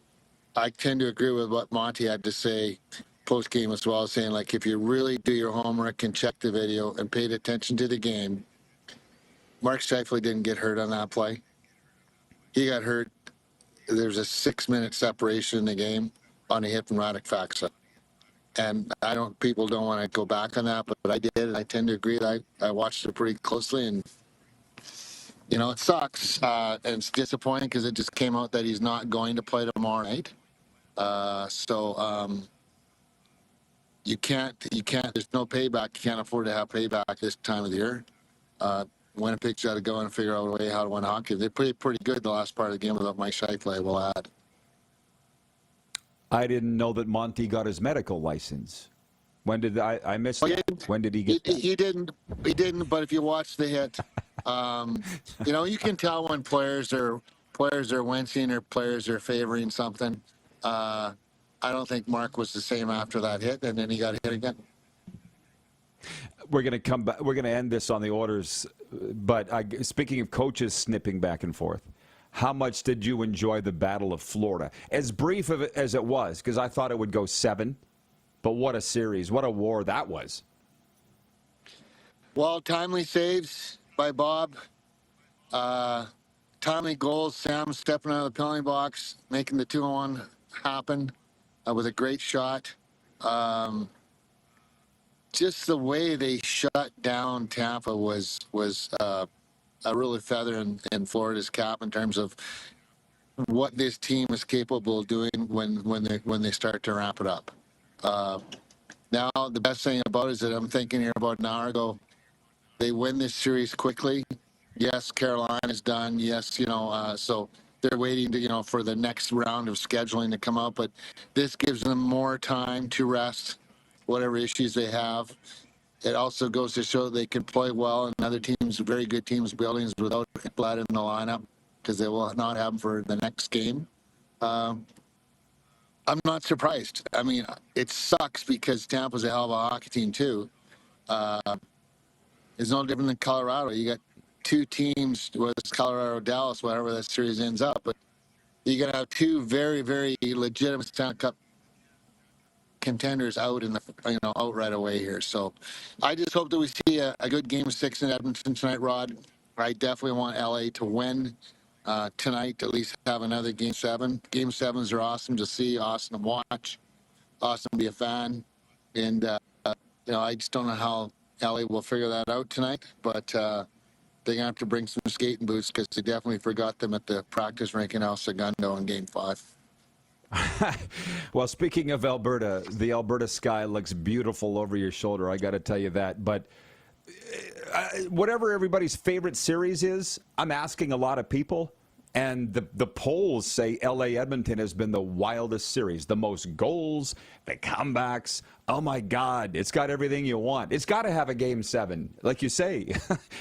I tend to agree with what Monty had to say post-game as well, saying, like, if you really do your homework and check the video and paid attention to the game, Mark Scheifele didn't get hurt on that play. He got hurt. There's a 6-minute separation in the game on a hit from Radek Faksa. And people don't want to go back on that, but I did. And I tend to agree that I watched it pretty closely. And, you know, it sucks. And it's disappointing because it just came out that he's not going to play tomorrow night. You can't, there's no payback. You can't afford to have payback this time of the year. Winnipeg's got to go and figure out a way how to win hockey. They played pretty good the last part of the game without Mike Scheifele, I will add. I didn't know that Monty got his medical license. When did I miss it? When did he get that? He didn't, but if you watch the hit, you know, you can tell when players are wincing or players are favoring something. I don't think Mark was the same after that hit, and then he got hit again. We're going to come back. We're going to end this on the orders. But speaking of coaches snipping back and forth, how much did you enjoy the Battle of Florida? As brief as it was, because I thought it would go 7. But what a series. What a war that was. Well, timely saves by Bob. Timely goals. Sam stepping out of the penalty box, making the 2-on-1 happen with a great shot. Just the way they shut down Tampa was a really feather in Florida's cap in terms of what this team is capable of doing when they start to ramp it up. Now, the best thing about it is that I'm thinking here about an hour ago, they win this series quickly. Yes, Carolina's done. Yes, you know, so they're waiting to, you know, for the next round of scheduling to come out. But this gives them more time to rest whatever issues they have. It also goes to show they can play well, and other teams, very good teams, buildings without blood in the lineup, because they will not have them for the next game. I'm not surprised. I mean, it sucks because Tampa's a hell of a hockey team too. It's no different than Colorado. You got 2 teams, whether it's Colorado or Dallas, whatever that series ends up, but you're going to have 2 very, very legitimate Stanley Cup contenders out out right away here. So I just hope that we see a good Game 6 in Edmonton tonight, Rod. I definitely want LA to win tonight, at least have another Game 7. Game 7s are awesome to see, awesome to watch, awesome to be a fan. And, you know, I just don't know how LA will figure that out tonight, but they're going to have to bring some skating boots because they definitely forgot them at the practice rink in El Segundo in Game 5. Well, speaking of Alberta, the Alberta sky looks beautiful over your shoulder. I got to tell you that. But whatever everybody's favorite series is, I'm asking a lot of people, and the polls say LA Edmonton has been the wildest series, the most goals, the comebacks. Oh my God, it's got everything you want. It's got to have a Game 7, like you say.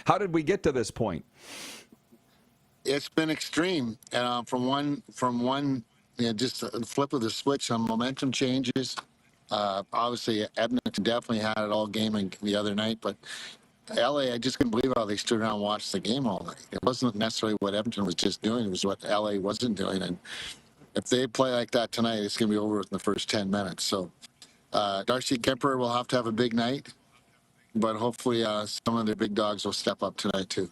How did we get to this point? It's been extreme. From one. You know, just a flip of the switch on momentum changes. Obviously, Edmonton definitely had it all game the other night, but LA, I just couldn't believe how they stood around and watched the game all night. It wasn't necessarily what Edmonton was just doing. It was what LA wasn't doing. And if they play like that tonight, it's going to be over in the first 10 minutes. So Darcy Kemper will have to have a big night, but hopefully some of their big dogs will step up tonight too.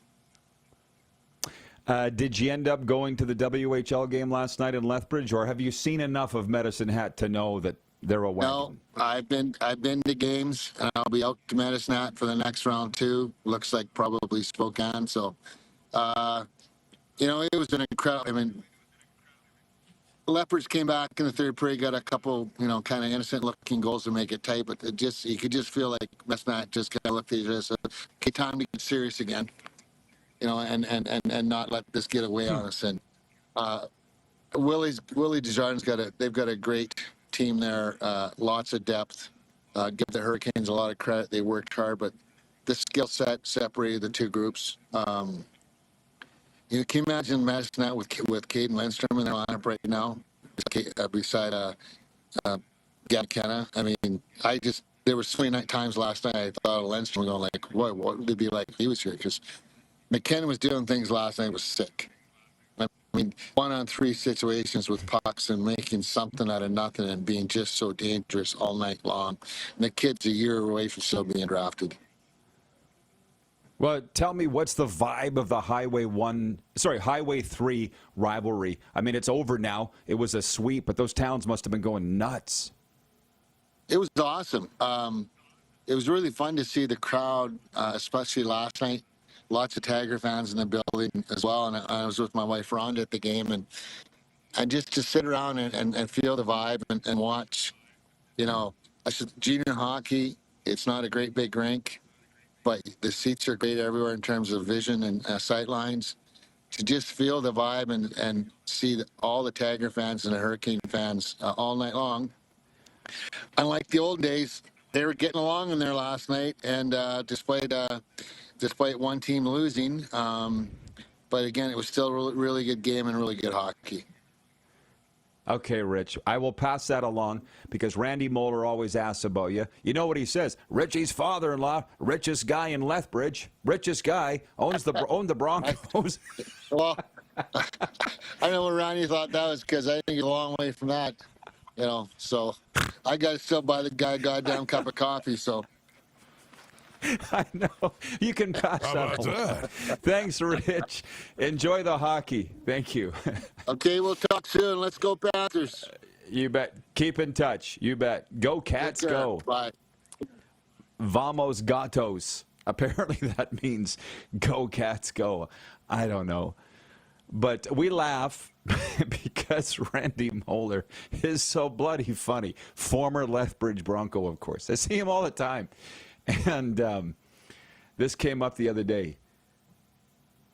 Did you end up going to the WHL game last night in Lethbridge, or have you seen enough of Medicine Hat to know that they're a wagon? No, I've been to games, and I'll be out to Medicine Hat for the next round too. Looks like probably Spokane. So, you know, it was an incredible. I mean, the Leopards came back in the third period, got a couple, you know, kind of innocent-looking goals to make it tight, but you could just feel like Medicine Hat just kind of looked at each other and said, "Okay, time to get serious again." You know, and not let this get away on us. And Willie Desjardins they've got a great team there, lots of depth. Give the Hurricanes a lot of credit. They worked hard, but the skill set separated the two groups. Can you imagine that with Caden Lindstrom in their lineup right now, beside Gavin Kenna? I mean, there were so many times last night I thought of Lindstrom going like, what would it be like if he was here? Because McKenna was doing things last night was sick. I mean, 1-on-3 situations with pucks and making something out of nothing and being just so dangerous all night long. And the kid's a year away from still being drafted. Well, tell me, what's the vibe of the Highway 3 rivalry? I mean, it's over now. It was a sweep, but those towns must have been going nuts. It was awesome. It was really fun to see the crowd, especially last night. Lots of Tiger fans in the building as well. And I was with my wife, Rhonda, at the game. And just to sit around and feel the vibe and watch, I said, junior hockey, it's not a great big rink, but the seats are great everywhere in terms of vision and sight lines. To just feel the vibe and see all the Tiger fans and the Hurricane fans all night long. Unlike the old days, they were getting along in there last night, and despite one team losing. But again, it was still a really good game and really good hockey. Okay, Rich, I will pass that along because Randy Moeller always asks about you. You know what he says? Richie's father-in-law, richest guy in Lethbridge, richest guy, owned the Broncos. Well, I know what Randy thought that was because I think he's a long way from that, So I got to still buy the guy a goddamn cup of coffee, so. I know. You can pass that along. Thanks, Rich. Enjoy the hockey. Thank you. Okay, we'll talk soon. Let's go Panthers. You bet. Keep in touch. You bet. Go Cats, go. Bye. Vamos Gatos. Apparently that means go Cats, go. I don't know. But we laugh because Randy Moeller is so bloody funny. Former Lethbridge Bronco, of course. I see him all the time. And this came up the other day.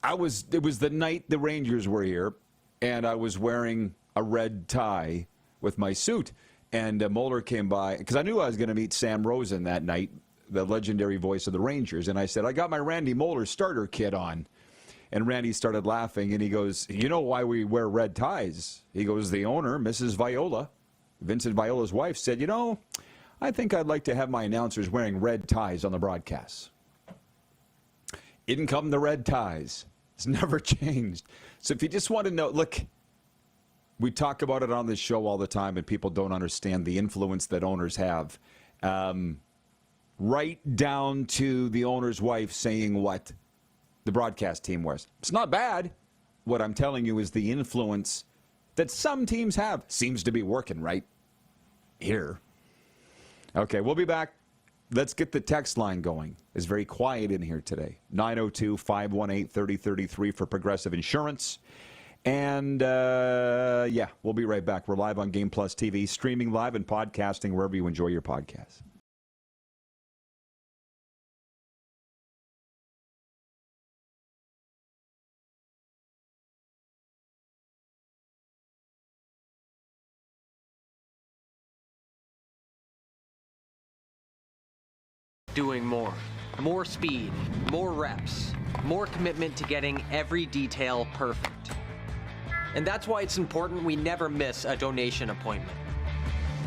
It was the night the Rangers were here, and I was wearing a red tie with my suit. And Moeller came by, because I knew I was going to meet Sam Rosen that night, the legendary voice of the Rangers. And I said, I got my Randy Moeller starter kit on. And Randy started laughing, and he goes, you know why we wear red ties? He goes, the owner, Mrs. Viola, Vincent Viola's wife, said, I think I'd like to have my announcers wearing red ties on the broadcasts. In come the red ties. It's never changed. So if you just want to know, look, we talk about it on this show all the time, and people don't understand the influence that owners have. Right down to the owner's wife saying what the broadcast team wears. It's not bad. What I'm telling you is the influence that some teams have. Seems to be working right here. Okay, we'll be back. Let's get the text line going. It's very quiet in here today. 902-518-3033 for Progressive Insurance. And, we'll be right back. We're live on Game Plus TV, streaming live and podcasting wherever you enjoy your podcasts. Doing more. More speed, more reps, more commitment to getting every detail perfect. And that's why it's important we never miss a donation appointment.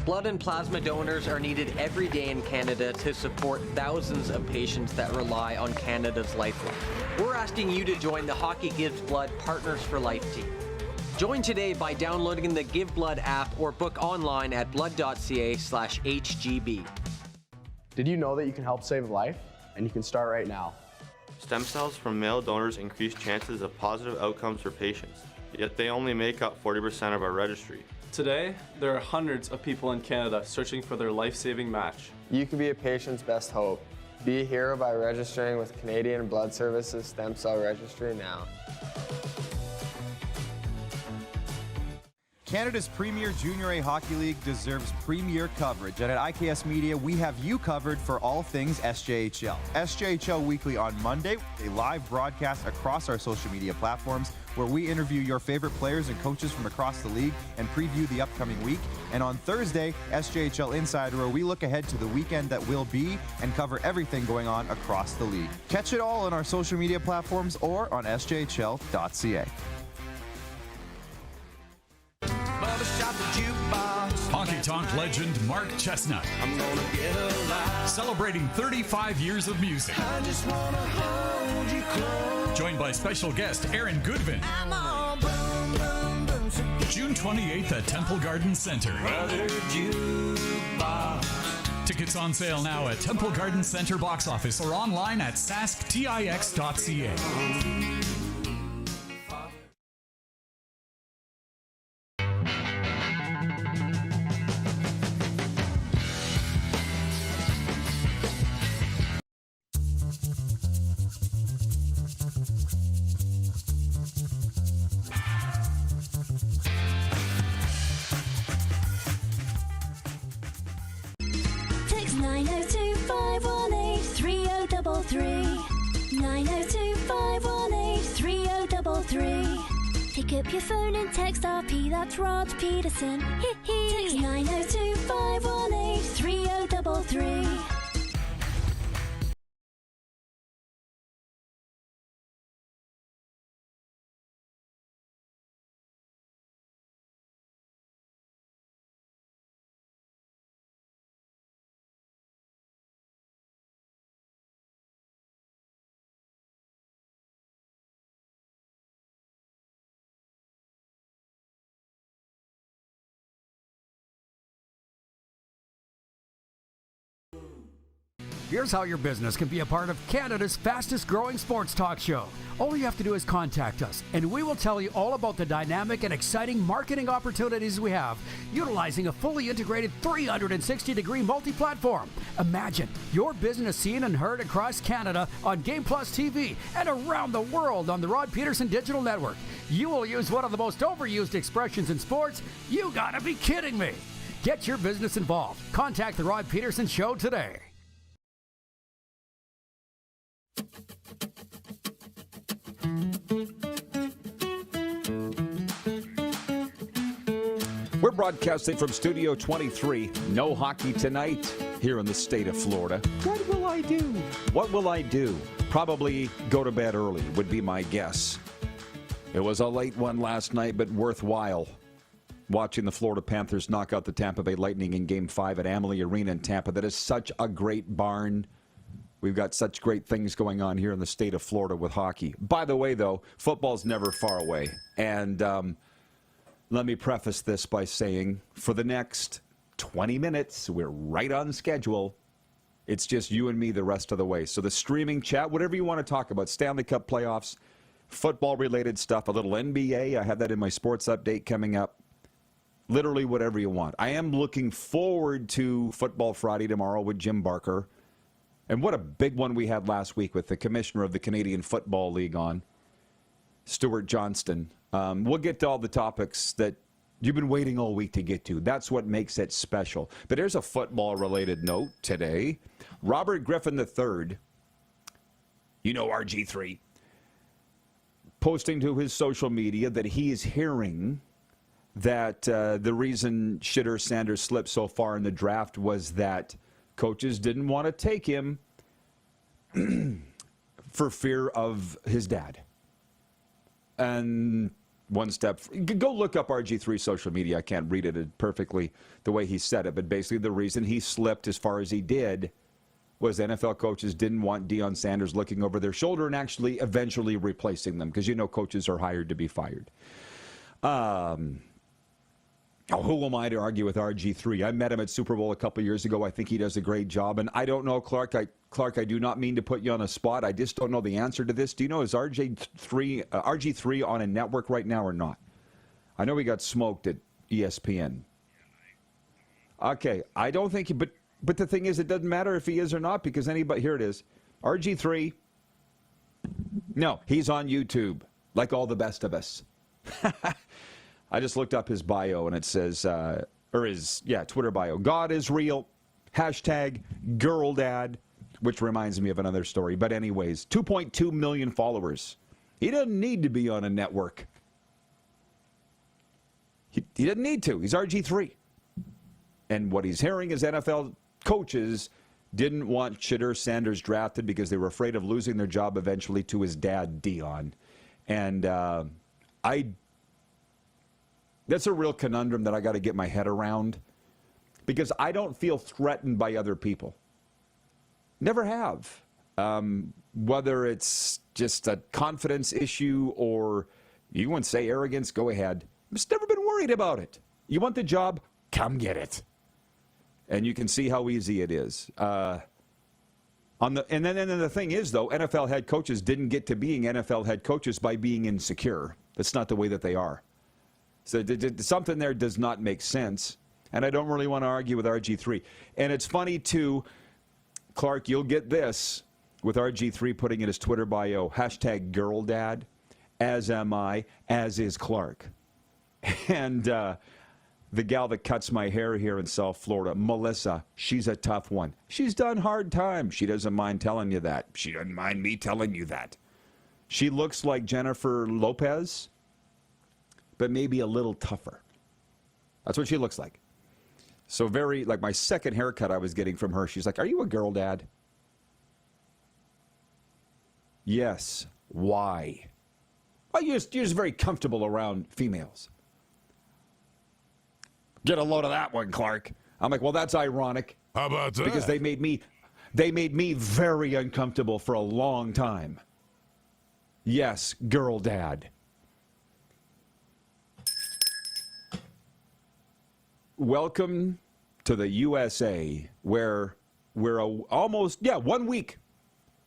Blood and plasma donors are needed every day in Canada to support thousands of patients that rely on Canada's lifeline. We're asking you to join the Hockey Gives Blood Partners for Life team. Join today by downloading the Give Blood app or book online at blood.ca/HGB. Did you know that you can help save a life? And you can start right now. Stem cells from male donors increase chances of positive outcomes for patients, yet they only make up 40% of our registry. Today, there are hundreds of people in Canada searching for their life-saving match. You can be a patient's best hope. Be a hero by registering with Canadian Blood Services Stem Cell Registry now. Canada's premier Junior A Hockey League deserves premier coverage, and at IKS Media, we have you covered for all things SJHL. SJHL Weekly on Monday, a live broadcast across our social media platforms where we interview your favorite players and coaches from across the league and preview the upcoming week. And on Thursday, SJHL Insider, where we look ahead to the weekend that will be and cover everything going on across the league. Catch it all on our social media platforms or on sjhl.ca. Honky Tonk legend Mark Chestnut. Celebrating 35 years of music. Joined by special guest Aaron Goodvin. June 28th at Temple Garden Center. Tickets on sale now at Temple Garden Center box office or online at sasktix.ca. Text 902-518-3033. 902-518-3033. Pick up your phone and text RP, that's Rod Pedersen. Text 902-518-3033. Here's how your business can be a part of Canada's fastest growing sports talk show. All you have to do is contact us, and we will tell you all about the dynamic and exciting marketing opportunities we have, utilizing a fully integrated 360-degree multi-platform. Imagine your business seen and heard across Canada on Game Plus TV and around the world on the Rod Pedersen Digital Network. You will use one of the most overused expressions in sports. You gotta be kidding me. Get your business involved. Contact the Rod Pedersen Show today. We're broadcasting from Studio 23. No hockey tonight here in the state of Florida. What will I do? What will I do? Probably go to bed early would be my guess. It was a late one last night, but worthwhile. Watching the Florida Panthers knock out the Tampa Bay Lightning in Game 5 at Amalie Arena in Tampa. That is such a great barn. We've got such great things going on here in the state of Florida with hockey. By the way, though, football's never far away. And let me preface this by saying, for the next 20 minutes, we're right on schedule. It's just you and me the rest of the way. So the streaming chat, whatever you want to talk about, Stanley Cup playoffs, football-related stuff, a little NBA. I have that in my sports update coming up. Literally whatever you want. I am looking forward to Football Friday tomorrow with Jim Barker. And what a big one we had last week with the commissioner of the Canadian Football League on, Stuart Johnston. We'll get to all the topics that you've been waiting all week to get to. That's what makes it special. But here's a football-related note today. Robert Griffin III, you know RG3, posting to his social media that he is hearing that the reason Shitter Sanders slipped so far in the draft was that coaches didn't want to take him for fear of his dad. And one step, go look up RG3 social media. I can't read it perfectly the way he said it, but basically the reason he slipped as far as he did was NFL coaches didn't want Deion Sanders looking over their shoulder and actually eventually replacing them, because you know coaches are hired to be fired. Who am I to argue with RG3? I met him at Super Bowl a couple years ago. I think he does a great job. And I don't know, Clark, I do not mean to put you on a spot. I just don't know the answer to this. Do you know, is RG3 on a network right now or not? I know he got smoked at ESPN. Okay, I don't think, but the thing is, it doesn't matter if he is or not, because anybody, here it is. RG3, no, he's on YouTube, like all the best of us. I just looked up his bio, and it says, Twitter bio. God is real. Hashtag girl dad, which reminds me of another story. But anyways, 2.2 million followers. He doesn't need to be on a network. He doesn't need to. He's RG3. And what he's hearing is NFL coaches didn't want Shadur Sanders drafted because they were afraid of losing their job eventually to his dad, Dion. And that's a real conundrum that I got to get my head around, because I don't feel threatened by other people. Never have. Whether it's just a confidence issue or you want to say arrogance, go ahead. I've just never been worried about it. You want the job? Come get it. And you can see how easy it is. And then the thing is, though, NFL head coaches didn't get to being NFL head coaches by being insecure. That's not the way that they are. So something there does not make sense. And I don't really want to argue with RG3. And it's funny, too, Clark, you'll get this with RG3 putting in his Twitter bio, hashtag girl dad, as am I, as is Clark. And the gal that cuts my hair here in South Florida, Melissa, she's a tough one. She's done hard times. She doesn't mind telling you that. She doesn't mind me telling you that. She looks like Jennifer Lopez, but maybe a little tougher. That's what she looks like. So very, like my second haircut I was getting from her, she's like, are you a girl dad? Yes. Why? Well, you're just very comfortable around females. Get a load of that one, Clark. I'm like, well, that's ironic. How about that? Because they made me very uncomfortable for a long time. Yes, girl dad. Welcome to the USA, where we're almost 1 week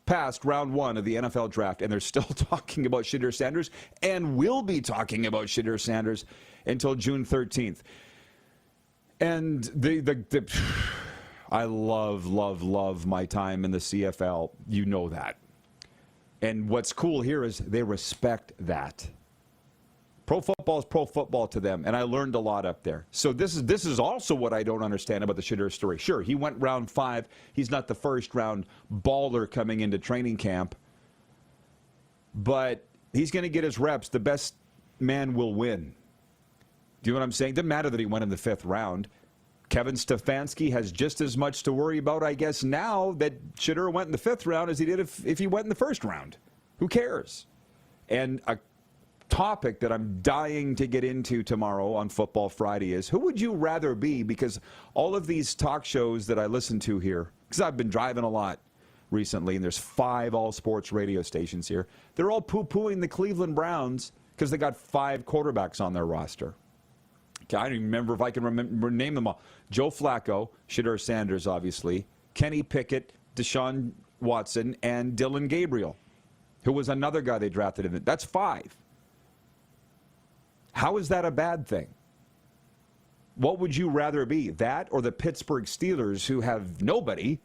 past round one of the NFL draft, and they're still talking about Shadur Sanders, and will be talking about Shadur Sanders until June 13th. And I love my time in the CFL. You know that. And what's cool here is they respect that. Pro football is pro football to them, and I learned a lot up there. So this is also what I don't understand about the Shadur story. Sure, he went round 5. He's not the first round baller coming into training camp, but he's going to get his reps. The best man will win. Do you know what I'm saying? Doesn't matter that he went in the 5th round. Kevin Stefanski has just as much to worry about, I guess, now that Shadur went in the 5th round as he did if he went in the 1st round. Who cares? And a topic that I'm dying to get into tomorrow on Football Friday is, who would you rather be? Because all of these talk shows that I listen to here, because I've been driving a lot recently, and there's 5 all-sports radio stations here, they're all poo-pooing the Cleveland Browns because they got 5 quarterbacks on their roster. I don't even remember if I can name them all. Joe Flacco, Shadur Sanders, obviously, Kenny Pickett, Deshaun Watson, and Dylan Gabriel, who was another guy they drafted in. That's 5. How is that a bad thing? What would you rather be, that or the Pittsburgh Steelers, who have nobody,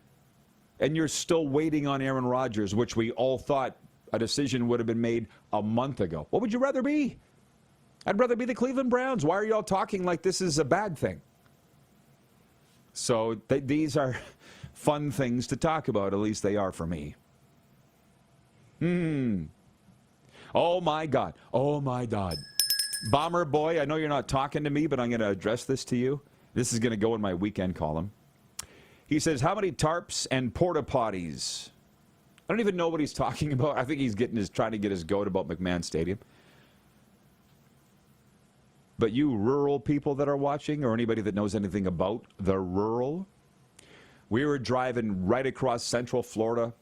and you're still waiting on Aaron Rodgers, which we all thought a decision would have been made a month ago? What would you rather be? I'd rather be the Cleveland Browns. Why are you all talking like this is a bad thing? So these are fun things to talk about. At least they are for me. Oh, my God. Oh, my God. Bomber Boy, I know you're not talking to me, but I'm going to address this to you. This is going to go in my weekend column. He says, how many tarps and porta potties? I don't even know what he's talking about. I think he's trying to get his goat about McMahon Stadium. But you rural people that are watching, or anybody that knows anything about the rural, we were driving right across Central Florida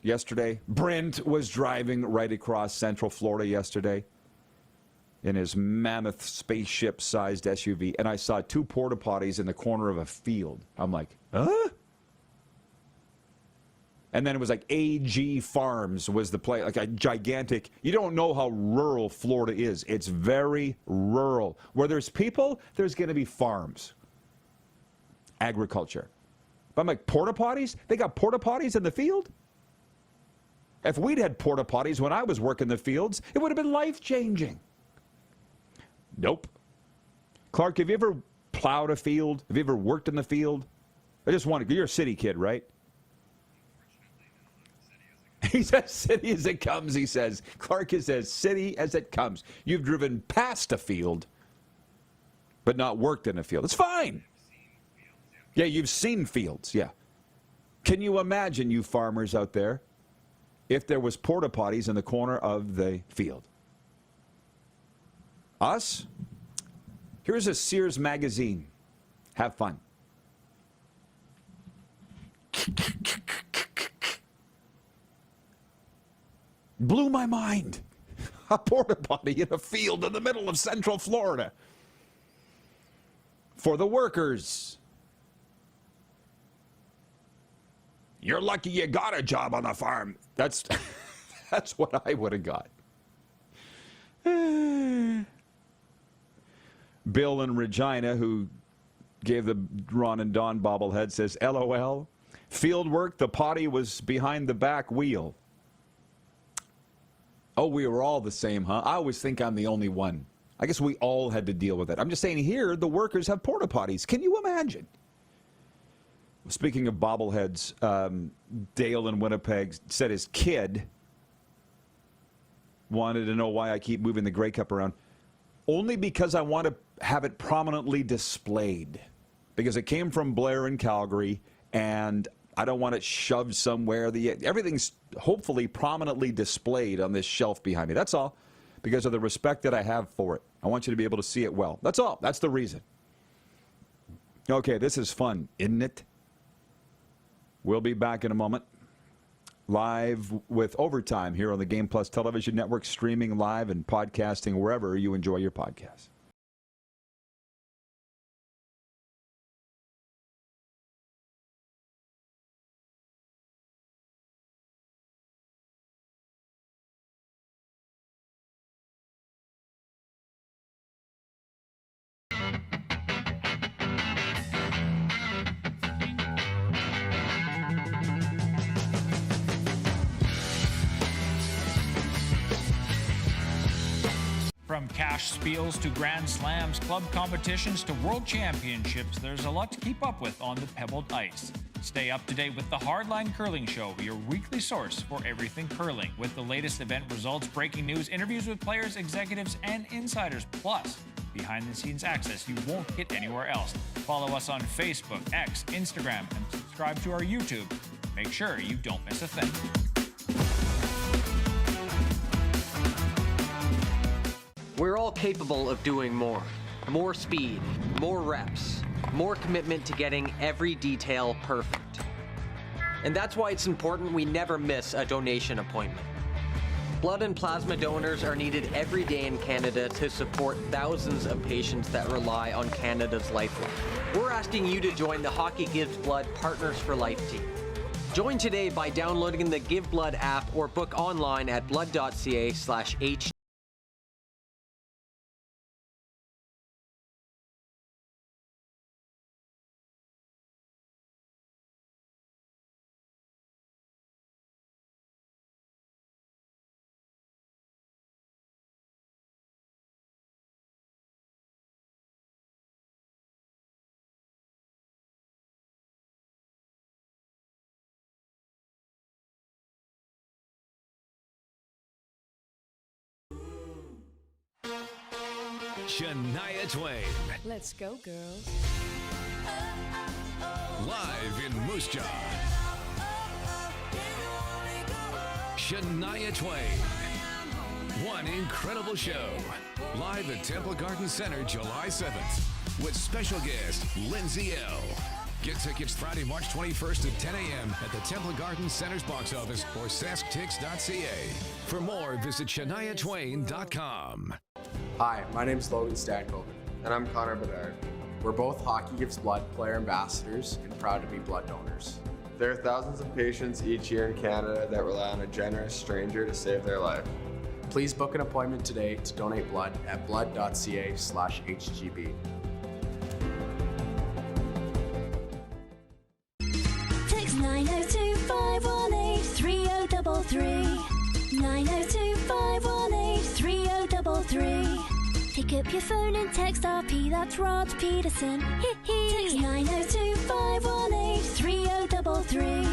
yesterday. Brent was driving right across Central Florida yesterday in his mammoth spaceship-sized SUV, and I saw 2 porta potties in the corner of a field. I'm like, huh? And then it was like AG Farms was the place, like a gigantic, you don't know how rural Florida is. It's very rural. Where there's people, there's going to be farms. Agriculture. But I'm like, porta potties? They got porta potties in the field? If we'd had porta potties when I was working the fields, it would have been life-changing. Nope. Clark, have you ever plowed a field? Have you ever worked in the field? I just want to, you're a city kid, right? He's as city as it comes, he says. Clark is as city as it comes. You've driven past a field, but not worked in a field. It's fine. Yeah, you've seen fields, yeah. Can you imagine, you farmers out there, if there was porta potties in the corner of the field? Us? Here's a Sears magazine. Have fun. Blew my mind. A porta potty in a field in the middle of Central Florida. For the workers. You're lucky you got a job on the farm. That's what I would have got. Bill in Regina, who gave the Ron and Don bobblehead, says, LOL. Field work, the potty was behind the back wheel. Oh, we were all the same, huh? I always think I'm the only one. I guess we all had to deal with it. I'm just saying here, the workers have porta potties. Can you imagine? Speaking of bobbleheads, Dale in Winnipeg said his kid wanted to know why I keep moving the Grey Cup around. Only because I want to have it prominently displayed. Because it came from Blair in Calgary, and I don't want it shoved somewhere. Everything's hopefully prominently displayed on this shelf behind me. That's all. Because of the respect that I have for it. I want you to be able to see it well. That's all. That's the reason. Okay, this is fun, isn't it? We'll be back in a moment. Live with Overtime here on the Game Plus Television Network, streaming live and podcasting wherever you enjoy your podcasts. From cash spiels to Grand Slams, club competitions to world championships, there's a lot to keep up with on the pebbled ice. Stay up to date with the Hardline Curling Show, your weekly source for everything curling, with the latest event results, breaking news, interviews with players, executives, and insiders, plus behind-the-scenes access you won't get anywhere else. Follow us on Facebook, X, Instagram, and subscribe to our YouTube. Make sure you don't miss a thing. We're all capable of doing more. More speed, more reps, more commitment to getting every detail perfect. And that's why it's important we never miss a donation appointment. Blood and plasma donors are needed every day in Canada to support thousands of patients that rely on Canada's lifeline. We're asking you to join the Hockey Gives Blood Partners for Life team. Join today by downloading the Give Blood app or book online at blood.ca/h. Shania Twain. Let's go, girls. Live in Moose Jaw. Shania Twain. One incredible show. Live at Temple Garden Center July 7th. With special guest Lindsay L. Get tickets Friday, March 21st at 10 a.m. at the Temple Garden Center's box office or sasktix.ca. For more, visit ShaniaTwain.com. Hi, my name's Logan Stankoven. And I'm Connor Bedard. We're both Hockey Gives Blood player ambassadors and proud to be blood donors. There are thousands of patients each year in Canada that rely on a generous stranger to save their life. Please book an appointment today to donate blood at blood.ca/HGB. Text 902-518-3033. 902-518-3033. Take Pick up your phone and text RP, that's Rod Pedersen. Text 902 518 3033.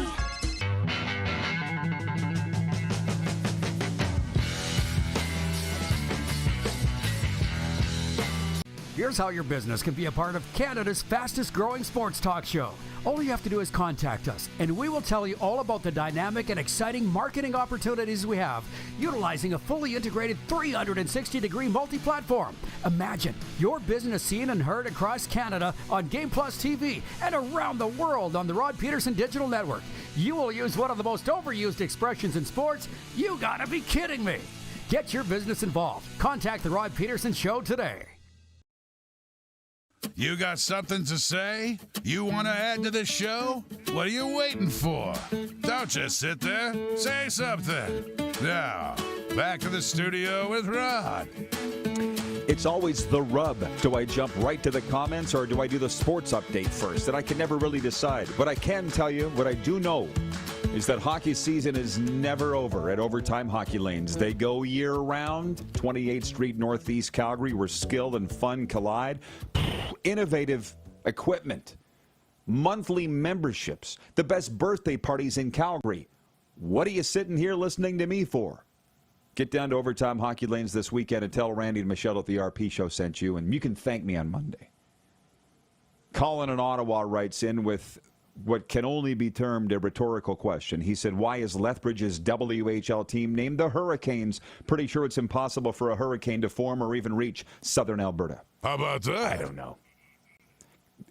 Here's how your business can be a part of Canada's fastest growing sports talk show. All you have to do is contact us, and we will tell you all about the dynamic and exciting marketing opportunities we have, utilizing a fully integrated 360-degree multi-platform. Imagine your business seen and heard across Canada on Game Plus TV and around the world on the Rod Pedersen Digital Network. You will use one of the most overused expressions in sports. You gotta be kidding me. Get your business involved. Contact the Rod Pedersen Show today. You got something to say? You want to add to the show? What are you waiting for? Don't just sit there. Say something. Now, back to the studio with Rod. It's always the rub. Do I jump right to the comments or do I do the sports update first? And I can never really decide. What I can tell you, what I do know, is that hockey season is never over at Overtime Hockey Lanes. They go year-round. 28th Street, Northeast Calgary, where skill and fun collide. Innovative equipment. Monthly memberships. The best birthday parties in Calgary. What are you sitting here listening to me for? Get down to Overtime Hockey Lanes this weekend and tell Randy and Michelle at the RP Show sent you, and you can thank me on Monday. Colin in Ottawa writes in with what can only be termed a rhetorical question. He said, why is Lethbridge's WHL team named the Hurricanes? Pretty sure it's impossible for a hurricane to form or even reach southern Alberta. How about that? I don't know.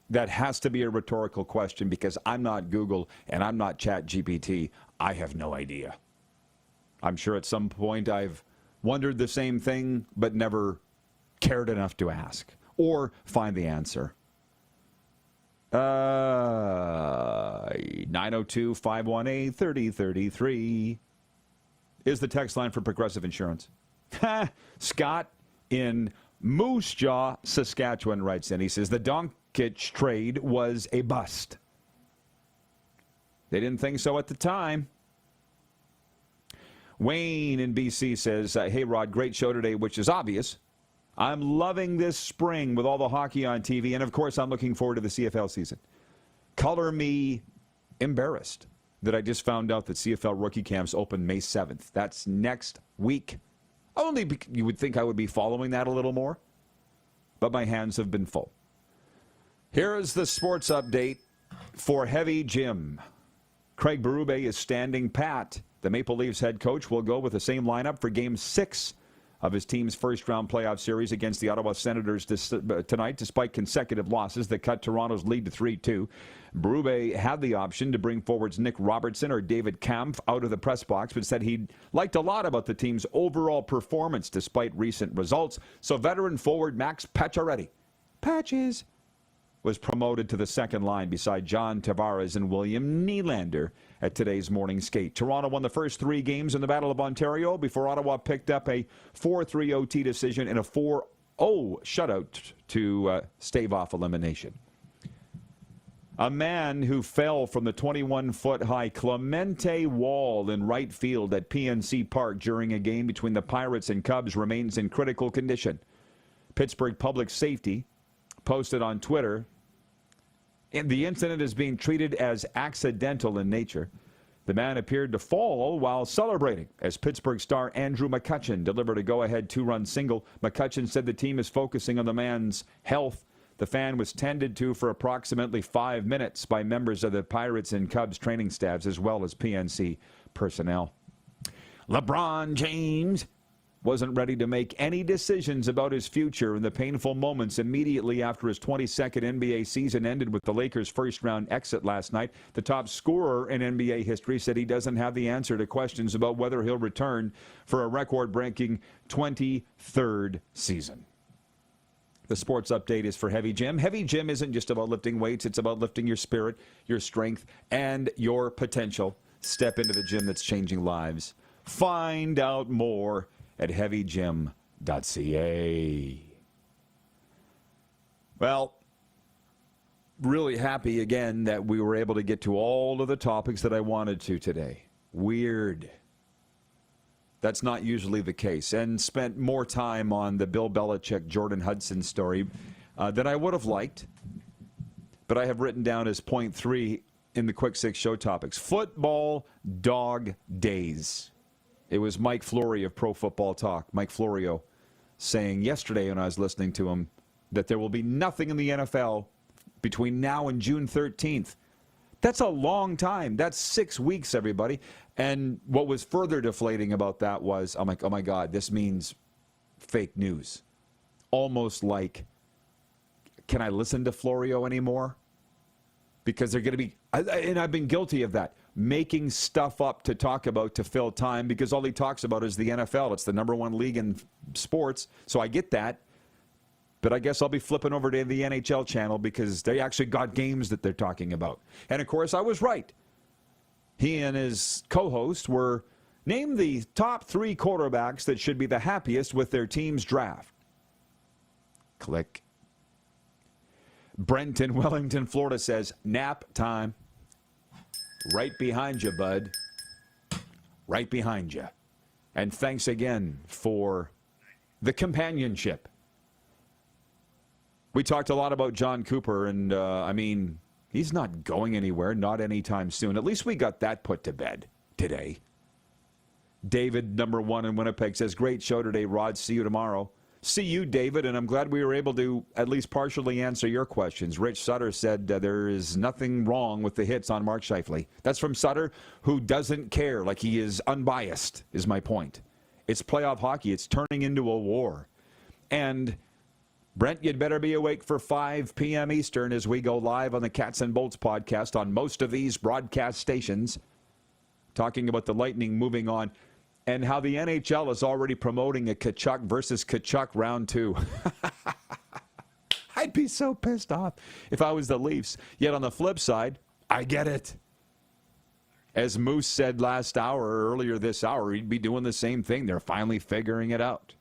That has to be a rhetorical question because I'm not Google and I'm not ChatGPT. I have no idea. I'm sure at some point I've wondered the same thing but never cared enough to ask or find the answer. 902-518-3033 is the text line for Progressive Insurance. Scott in Moose Jaw, Saskatchewan writes in. He says, the Doncic trade was a bust. They didn't think so at the time. Wayne in BC says, hey, Rod, great show today, which is obvious. I'm loving this spring with all the hockey on TV, and of course I'm looking forward to the CFL season. Color me embarrassed that I just found out that CFL rookie camps open May 7th. That's next week. You would think I would be following that a little more, but my hands have been full. Here is the sports update for Heavy Jim. Craig Berube is standing pat. The Maple Leafs head coach will go with the same lineup for Game 6 of his team's first-round playoff series against the Ottawa Senators tonight, despite consecutive losses that cut Toronto's lead to 3-2. Berube had the option to bring forwards Nick Robertson or David Kampf out of the press box, but said he liked a lot about the team's overall performance despite recent results. So veteran forward Max Pacioretty, Patches, was promoted to the second line beside John Tavares and William Nylander at today's morning skate. Toronto won the first 3 games in the Battle of Ontario before Ottawa picked up a 4-3 OT decision and a 4-0 shutout to stave off elimination. A man who fell from the 21-foot-high Clemente wall in right field at PNC Park during a game between the Pirates and Cubs remains in critical condition. Pittsburgh Public Safety posted on Twitter, and the incident is being treated as accidental in nature. The man appeared to fall while celebrating as Pittsburgh star Andrew McCutchen delivered a go-ahead 2-run single. McCutchen said the team is focusing on the man's health. The fan was tended to for approximately 5 minutes by members of the Pirates and Cubs training staffs as well as PNC personnel. LeBron James wasn't ready to make any decisions about his future in the painful moments immediately after his 22nd NBA season ended with the Lakers' first-round exit last night. The top scorer in NBA history said he doesn't have the answer to questions about whether he'll return for a record-breaking 23rd season. The sports update is for Heavy Jim. Heavy Jim isn't just about lifting weights. It's about lifting your spirit, your strength, and your potential. Step into the gym that's changing lives. Find out more at heavygym.ca. Well, really happy again that we were able to get to all of the topics that I wanted to today. Weird. That's not usually the case. And spent more time on the Bill Belichick, Jordan Hudson story than I would have liked. But I have written down as point 3 in the Quick Six show topics. Football dog days. It was Mike Florio of Pro Football Talk. Mike Florio saying yesterday when I was listening to him that there will be nothing in the NFL between now and June 13th. That's a long time. That's 6 weeks, everybody. And what was further deflating about that was, I'm like, oh my God, this means fake news. Almost like, can I listen to Florio anymore? Because they're going to be, and I've been guilty of that, making stuff up to talk about to fill time because all he talks about is the NFL. It's the number one league in sports. So I get that. But I guess I'll be flipping over to the NHL channel because they actually got games that they're talking about. And, of course, I was right. He and his co-host were named the top 3 quarterbacks that should be the happiest with their team's draft. Click. Brent in Wellington, Florida says, nap time. Right behind you, bud. Right behind you. And thanks again for the companionship. We talked a lot about John Cooper, and, I mean, he's not going anywhere, not anytime soon. At least we got that put to bed today. David, number 1 in Winnipeg, says, great show today, Rod. See you tomorrow. See you, David, and I'm glad we were able to at least partially answer your questions. Rich Sutter said there is nothing wrong with the hits on Mark Scheifele. That's from Sutter, who doesn't care, like he is unbiased, is my point. It's playoff hockey. It's turning into a war. And Brent, you'd better be awake for 5 p.m. Eastern as we go live on the Cats and Bolts podcast on most of these broadcast stations, talking about the Lightning moving on and how the NHL is already promoting a Tkachuk versus Tkachuk round 2. I'd be so pissed off if I was the Leafs. Yet on the flip side, I get it. As Moose said earlier this hour, he'd be doing the same thing. They're finally figuring it out.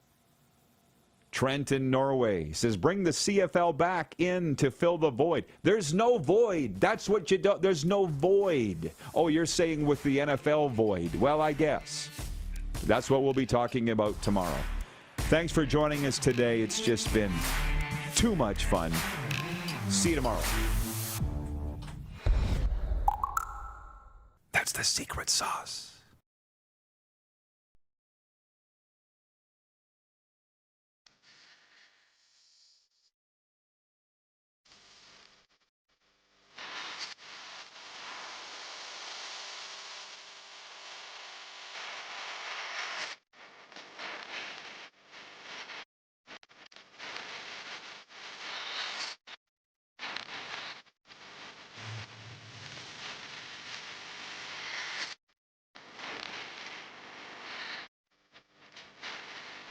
Trent in Norway says, bring the CFL back in to fill the void. There's no void. That's what you do. There's no void. Oh, you're saying with the NFL void. Well, I guess. That's what we'll be talking about tomorrow. Thanks for joining us today. It's just been too much fun. See you tomorrow. That's the secret sauce.